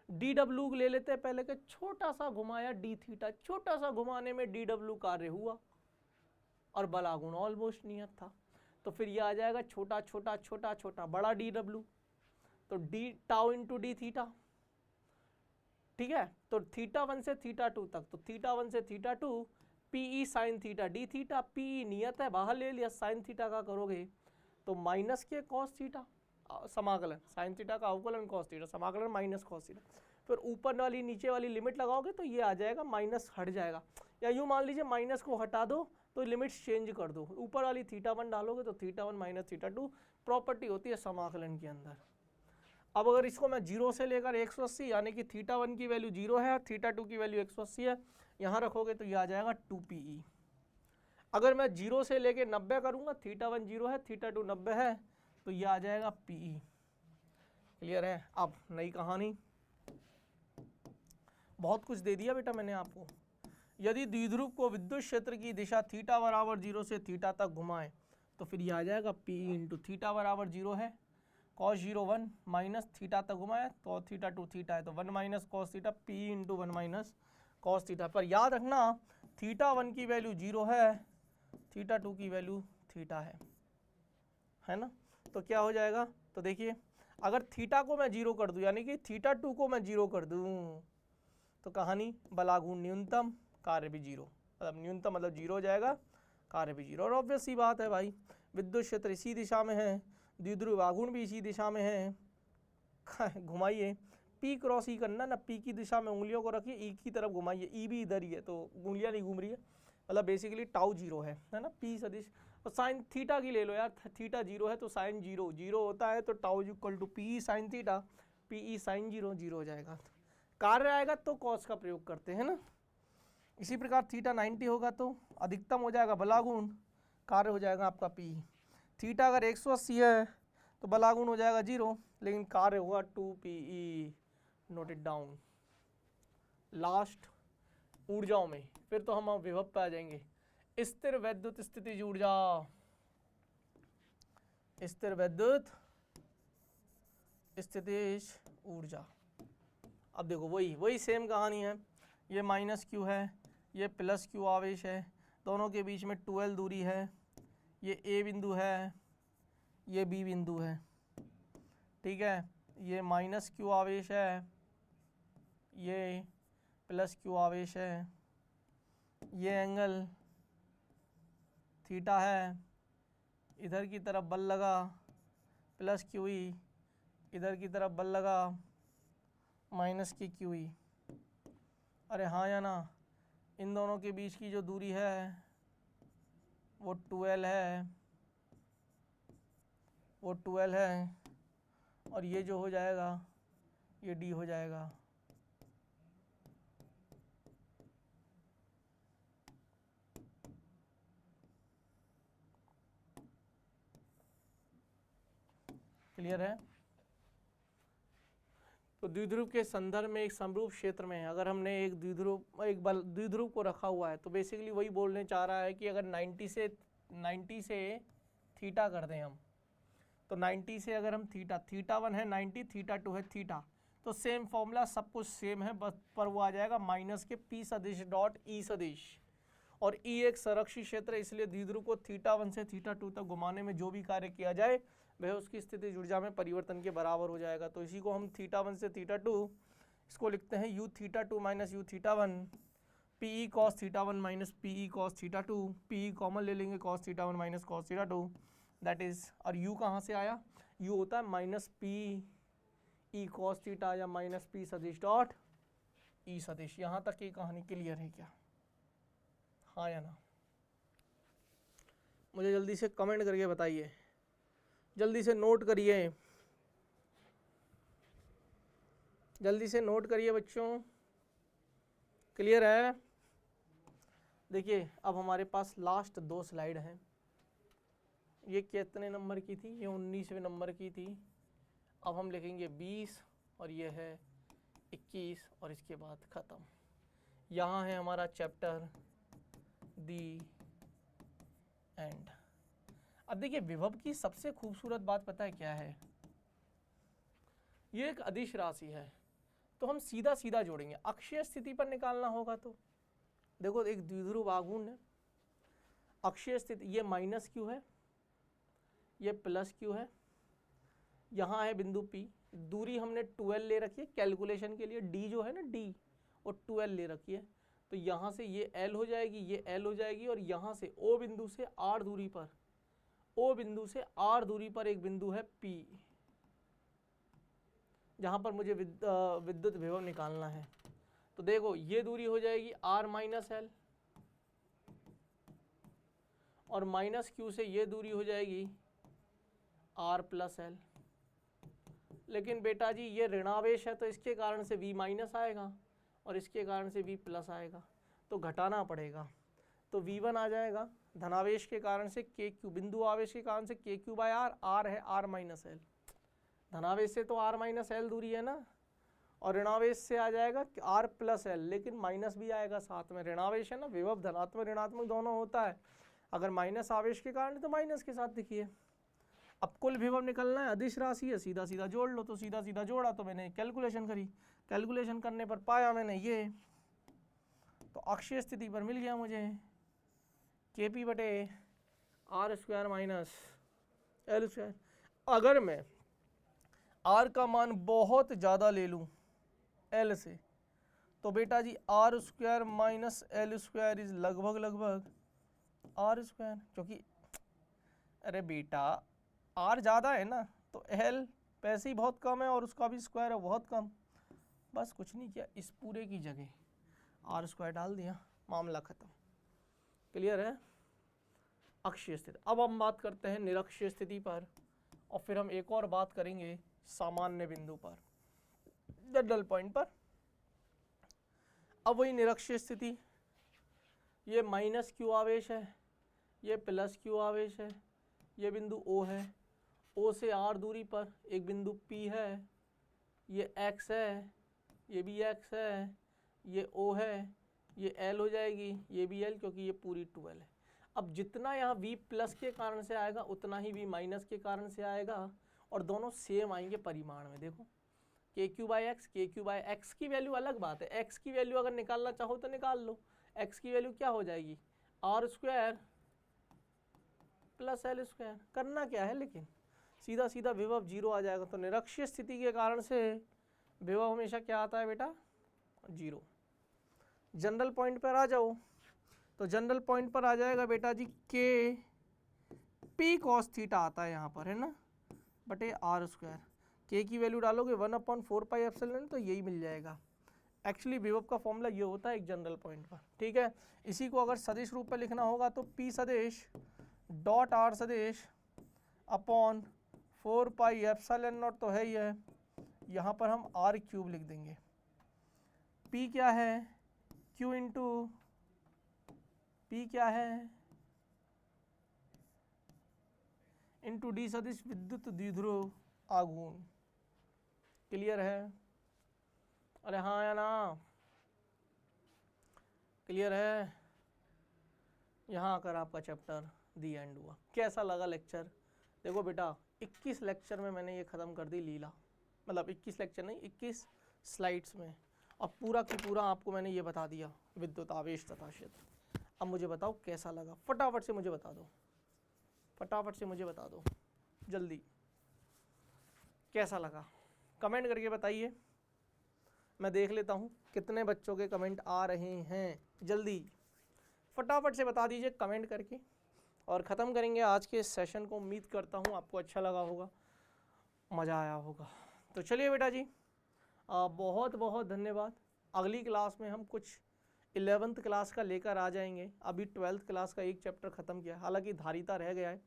dw ले लेते हैं पहले के, छोटा सा घुमाया d थीटा, छोटा सा घुमाने में dw कार्य हुआ और बलागुण ऑलमोस्ट नियत था। तो फिर ये आ जाएगा छोटा छोटा छोटा छोटा बड़ा dw, तो d tau into D theta, ठीक है। तो θ1 से θ2 तक, तो θ1 से θ2 PE sine theta d theta, PE नियत है बाहर ले लिया, साइन थीटा का करोगे तो माइनस के कॉस थीटा, समाकलन साइन थीटा का अवकलन कॉस थीटा, समाकलन माइनस कॉस थीटा। फिर ऊपर वाली नीचे वाली लिमिट लगाओगे तो ये आ जाएगा, माइनस हट जाएगा, या यूँ मान लीजिए माइनस को हटा दो तो लिमिट्स चेंज कर दो, ऊपर वाली θ1 डालोगे तो θ1 माइनस θ2 प्रॉपर्टी होती है समाकलन के अंदर। अब अगर इसको मैं 0 से लेकर 180, यानी कि θ1 की वैल्यू 0 है, θ2 की वैल्यू 180 है, यहाँ रखोगे तो ये आ जाएगा 2pe। अगर मैं 0 से लेकर 90 करूँगा, θ1 0 है, θ2 90 है, तो ये आ जाएगा pe। क्लियर है? अब नई कहानी, बहुत कुछ दे दिया बेटा मैंने आपको। यदि द्विध्रुव को विद्युत क्षेत्र की दिशा θ बराबर 0 से θ तक घुमाएं तो फिर ये आ जाएगा p इंटू θ बराबर 0 है, cos 0 1 माइनस θ तक घुमाया तो θ2 θ है, तो 1 minus cos theta, p into 1 minus cos theta. पर याद रखना θ1 की वैल्यू 0 है, θ2 की वैल्यू θ है ना। तो क्या हो जाएगा? तो देखिए अगर θ को मैं 0 कर दूं, यानी कि θ2 को मैं 0 कर दूं, तो कहानी बलागुण न्यूनतम, कार्य भी 0, मतलब न्यूनतम मतलब 0 हो जाएगा, कार्य भी 0। और ऑब्वियस सी बात है भाई, विद्युत क्षेत्र इसी दिशा में है, द्विध्रुव आघूर्ण भी इसी दिशा में है। घुमाइए, पी क्रॉस ई करना ना, पी की दिशा में उंगलियों को रखिए, ई की तरफ घुमाइए, ई भी इधर ही है तो उंगलियां नहीं घूम रही है, मतलब बेसिकली टाउ 0 है ना, पी सदिश। और साइन थीटा की ले लो यार, थीटा 0 है तो साइन 0 0 होता है, तो tau equal to P sine theta, P sine 0 0 हो जाएगा। कार्य आएगा तो कॉस का प्रयोग करते हैं ना। इसी प्रकार थीटा 90 होगा तो अधिकतम हो जाएगा बलागुण, कार्य हो जाएगा आपका पी। थीटा अगर 180 है तो बलागुण हो जाएगा 0, लेकिन कार्य होगा 2 PE। Note it down. Last ऊर्जाओं में फिर तो हम विभव पे आ जाएंगे। स्थिर वैद्युत स्थितिज ऊर्जा, स्थिर वैद्युत स्थितिज ऊर्जा। अब देखो वही सेम कहानी है। ये माइनस क्यू है, ये प्लस क्यू आवेश है, दोनों के बीच में 12 दूरी है। ये ए बिंदु है, ये बी बिंदु है, ठीक है। ये माइनस क्यू आवेश है, ये प्लस क्यू आवेश है। ये एंगल थीटा है, इधर की तरफ बल लगा प्लस क्यू ई, इधर की तरफ बल लगा माइनस की क्यू ई। अरे हाँ या ना, इन दोनों के बीच की जो दूरी है वो 12 है, वो 12 है, और ये जो हो जाएगा ये डी हो जाएगा। क्लियर है? तो द्विध्रुव के संदर्भ में एक समरूप क्षेत्र में अगर हमने एक द्विध्रुव को रखा हुआ है तो बेसिकली वही बोलने चाह रहा है कि अगर 90 से थीटा कर दें हम, तो 90 से अगर हम थीटा 1 है 90, थीटा 2 है थीटा, तो सेम फॉर्मूला सब कुछ सेम है, बस पर वो आ जाएगा माइनस के पी सदिश डॉट ई सदिश। और ई एक संरक्षित क्षेत्र है, इसलिए द्विध्रुव को थीटा 1 से थीटा 2 तक घुमाने में जो भी कार्य किया जाए वह उसकी स्थितिज ऊर्जा में परिवर्तन के बराबर हो जाएगा। तो इसी को हम थीटा 1 से थीटा 2 इसको लिखते हैं you theta 2 minus you theta 1, P E cos theta 1 minus P E cos theta 2, P E common ले लेंगे cos theta 1 minus cos theta 2, that is, और यू कहाँ से आया, यू होता है minus P E cos theta या minus P सदिश डॉट ई सदिश। यहाँ तक की कहानी क्लियर है क्या? हाँ या ना? मुझे जल्दी से कमेंट करके बताइए, जल्दी से नोट करिए, जल्दी से नोट करिए बच्चों। क्लियर है? देखिए अब हमारे पास लास्ट 2 स्लाइड हैं। ये कितने नंबर की थी? ये 19वें नंबर की थी। अब हम लिखेंगे 20 और ये है 21 और इसके बाद ख़त्म। यहाँ है हमारा चैप्टर दी एंड। अब देखिए विभव की सबसे खूबसूरत बात पता है क्या है? ये एक अदिश राशि है, तो हम सीधा सीधा जोड़ेंगे। अक्षीय स्थिति पर निकालना होगा तो देखो एक द्विध्रुव आघूर्ण है, अक्षीय स्थिति, ये माइनस क्यू है, ये प्लस क्यू है, यहाँ है बिंदु P, दूरी हमने 12 ले रखी है कैलकुलेशन के लिए, D जो है ना D वो 12 ले रखी है, तो यहाँ से ये L हो जाएगी, ये L हो जाएगी, और यहाँ से O बिंदु से R दूरी पर, O बिंदु से R दूरी पर एक बिंदु है P, जहाँ पर मुझे विद्युत विभव निकालना है। तो देखो ये दूरी हो जाएगी R माइनस L, और माइनस Q से ये दूरी हो जाएगी R प्लस L। लेकिन बेटा जी ये ऋणावेश है तो इसके कारण से V माइनस आएगा और इसके कारण से V प्लस आएगा, तो घटाना पड़ेगा। तो V1 आ जाएगा धनावेश के कारण से KQ, बिंदु आवेश के कारण से KQ बाय R, R है R माइनस L, धनावेश से तो R माइनस L दूरी है ना, और ऋणावेश से आ जाएगा R प्लस L, लेकिन माइनस भी आएगा साथ में, ऋणावेश है ना, विभव धनात्मक ऋणात्मक दोनों होता है, अगर माइनस आवेश के कारण तो माइनस के साथ लिखिए। अब कुल विभव निकलना है, अदिश राशि है, सीधा सीधा जोड़ लो, तो सीधा सीधा जोड़ा तो मैंने कैलकुलेशन करी, कैलकुलेशन करने पर पाया मैंने ये, तो अक्षीय स्थिति पर मिल गया मुझे KP बटे R square minus L square. अगर मैं R का मान बहुत ज़्यादा ले लूँ L से, तो बेटा जी R square minus L square is लगभग R स्क्वायर, क्योंकि अरे बेटा R ज़्यादा है ना, तो L पैसे ही बहुत कम है और उसका भी स्क्वायर है बहुत कम, बस कुछ नहीं किया, इस पूरे की जगह R स्क्वायर डाल दिया, मामला ख़त्म। क्लियर है? अक्षीय स्थिति। अब हम बात करते हैं निरक्षीय स्थिति पर, और फिर हम एक और बात करेंगे सामान्य बिंदु पर, जनरल पॉइंट पर। अब वही निरक्षीय स्थिति, ये माइनस क्यू आवेश है, ये प्लस क्यू आवेश है, ये बिंदु O है, O से R दूरी पर एक बिंदु P है, ये X है, ये भी X है, ये O है, ये L हो जाएगी, ये भी L, क्योंकि ये पूरी 2L है। अब जितना यहाँ V प्लस के कारण से आएगा उतना ही V माइनस के कारण से आएगा, और दोनों सेम आएंगे परिमाण में। देखो KQ/X, KQ/X की वैल्यू अलग बात है, X की वैल्यू अगर निकालना चाहो तो निकाल लो। X की वैल्यू क्या हो जाएगी, R² प्लस L²। करना क्या है, लेकिन सीधा सीधा विभव 0 आ जाएगा। तो निरक्षीय स्थिति के कारण से विभव हमेशा क्या आता है बेटा, 0। जनरल पॉइंट पर आ जाओ, तो जनरल पॉइंट पर आ जाएगा बेटा जी K P cos थीटा आता है यहाँ पर, है ना, बटे R²। K की वैल्यू डालोगे 1/4πε, तो यही मिल जाएगा। एक्चुअली विभव का फॉर्मूला ये होता है एक जनरल पॉइंट पर, ठीक है। इसी को अगर सदिश रूप में लिखना होगा तो P सदिश डॉट R सदिश अपॉन 4πε0 तो है ही है, यहाँ पर हम R³ लिख देंगे। P क्या है, Q इंटू P क्या है, इंटू D सदिश विद्युत द्विध्रुव आघूर्ण। क्लियर है, अरे हाँ या ना, क्लियर है। यहाँ आकर आपका चैप्टर दी एंड हुआ। कैसा लगा लेक्चर? देखो बेटा 21 लेक्चर में मैंने ये ख़त्म कर दी लीला, मतलब 21 लेक्चर नहीं 21 स्लाइड्स में, और पूरा की पूरा आपको मैंने ये बता दिया विद्युत आवेश तथा क्षेत्र। अब मुझे बताओ कैसा लगा, फटाफट से मुझे बता दो, फटाफट से मुझे बता दो जल्दी, कैसा लगा कमेंट करके बताइए। मैं देख लेता हूँ कितने बच्चों के कमेंट आ रहे हैं, जल्दी फटाफट से बता दीजिए कमेंट करके, और ख़त्म करेंगे आज के इस सेशन को। उम्मीद करता हूँ आपको अच्छा लगा होगा, मज़ा आया होगा। तो चलिए बेटा जी, बहुत बहुत धन्यवाद। अगली क्लास में हम कुछ 11th क्लास का लेकर आ जाएंगे। अभी 12th क्लास का एक चैप्टर ख़त्म किया, हालांकि धारिता रह गया है,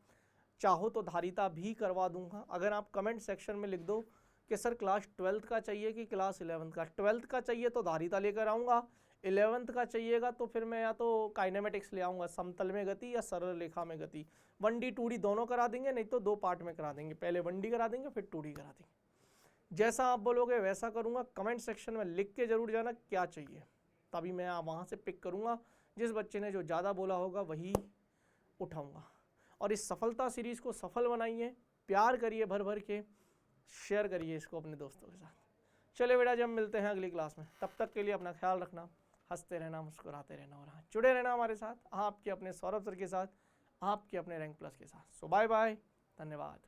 चाहो तो धारिता भी करवा दूंगा। अगर आप कमेंट सेक्शन में लिख दो कि सर क्लास 12th का चाहिए कि क्लास 11th का, 12th का चाहिए तो धारिता लेकर आऊँगा, 11th का चाहिएगा तो फिर मैं या तो काइनेमेटिक्स ले आऊँगा, समतल में गति या सरल रेखा में गति, 1D 2D दोनों करा देंगे, नहीं तो 2 पार्ट में करा देंगे, पहले 1D करा देंगे फिर 2D करा देंगे। जैसा आप बोलोगे वैसा करूँगा। कमेंट सेक्शन में लिख के ज़रूर जाना क्या चाहिए, तभी मैं वहाँ से पिक करूँगा। जिस बच्चे ने जो ज़्यादा बोला होगा वही उठाऊँगा। और इस सफलता सीरीज़ को सफल बनाइए, प्यार करिए भर भर के, शेयर करिए इसको अपने दोस्तों के साथ। चलिए बेटा जब मिलते हैं अगली क्लास में, तब तक के लिए अपना ख्याल रखना, हंसते रहना, मुस्कुराते रहना, और हाँ जुड़े रहना हमारे साथ, आपके अपने सौरभ सर के साथ, आपके अपने रैंक प्लस के साथ। सो बाय बाय, धन्यवाद।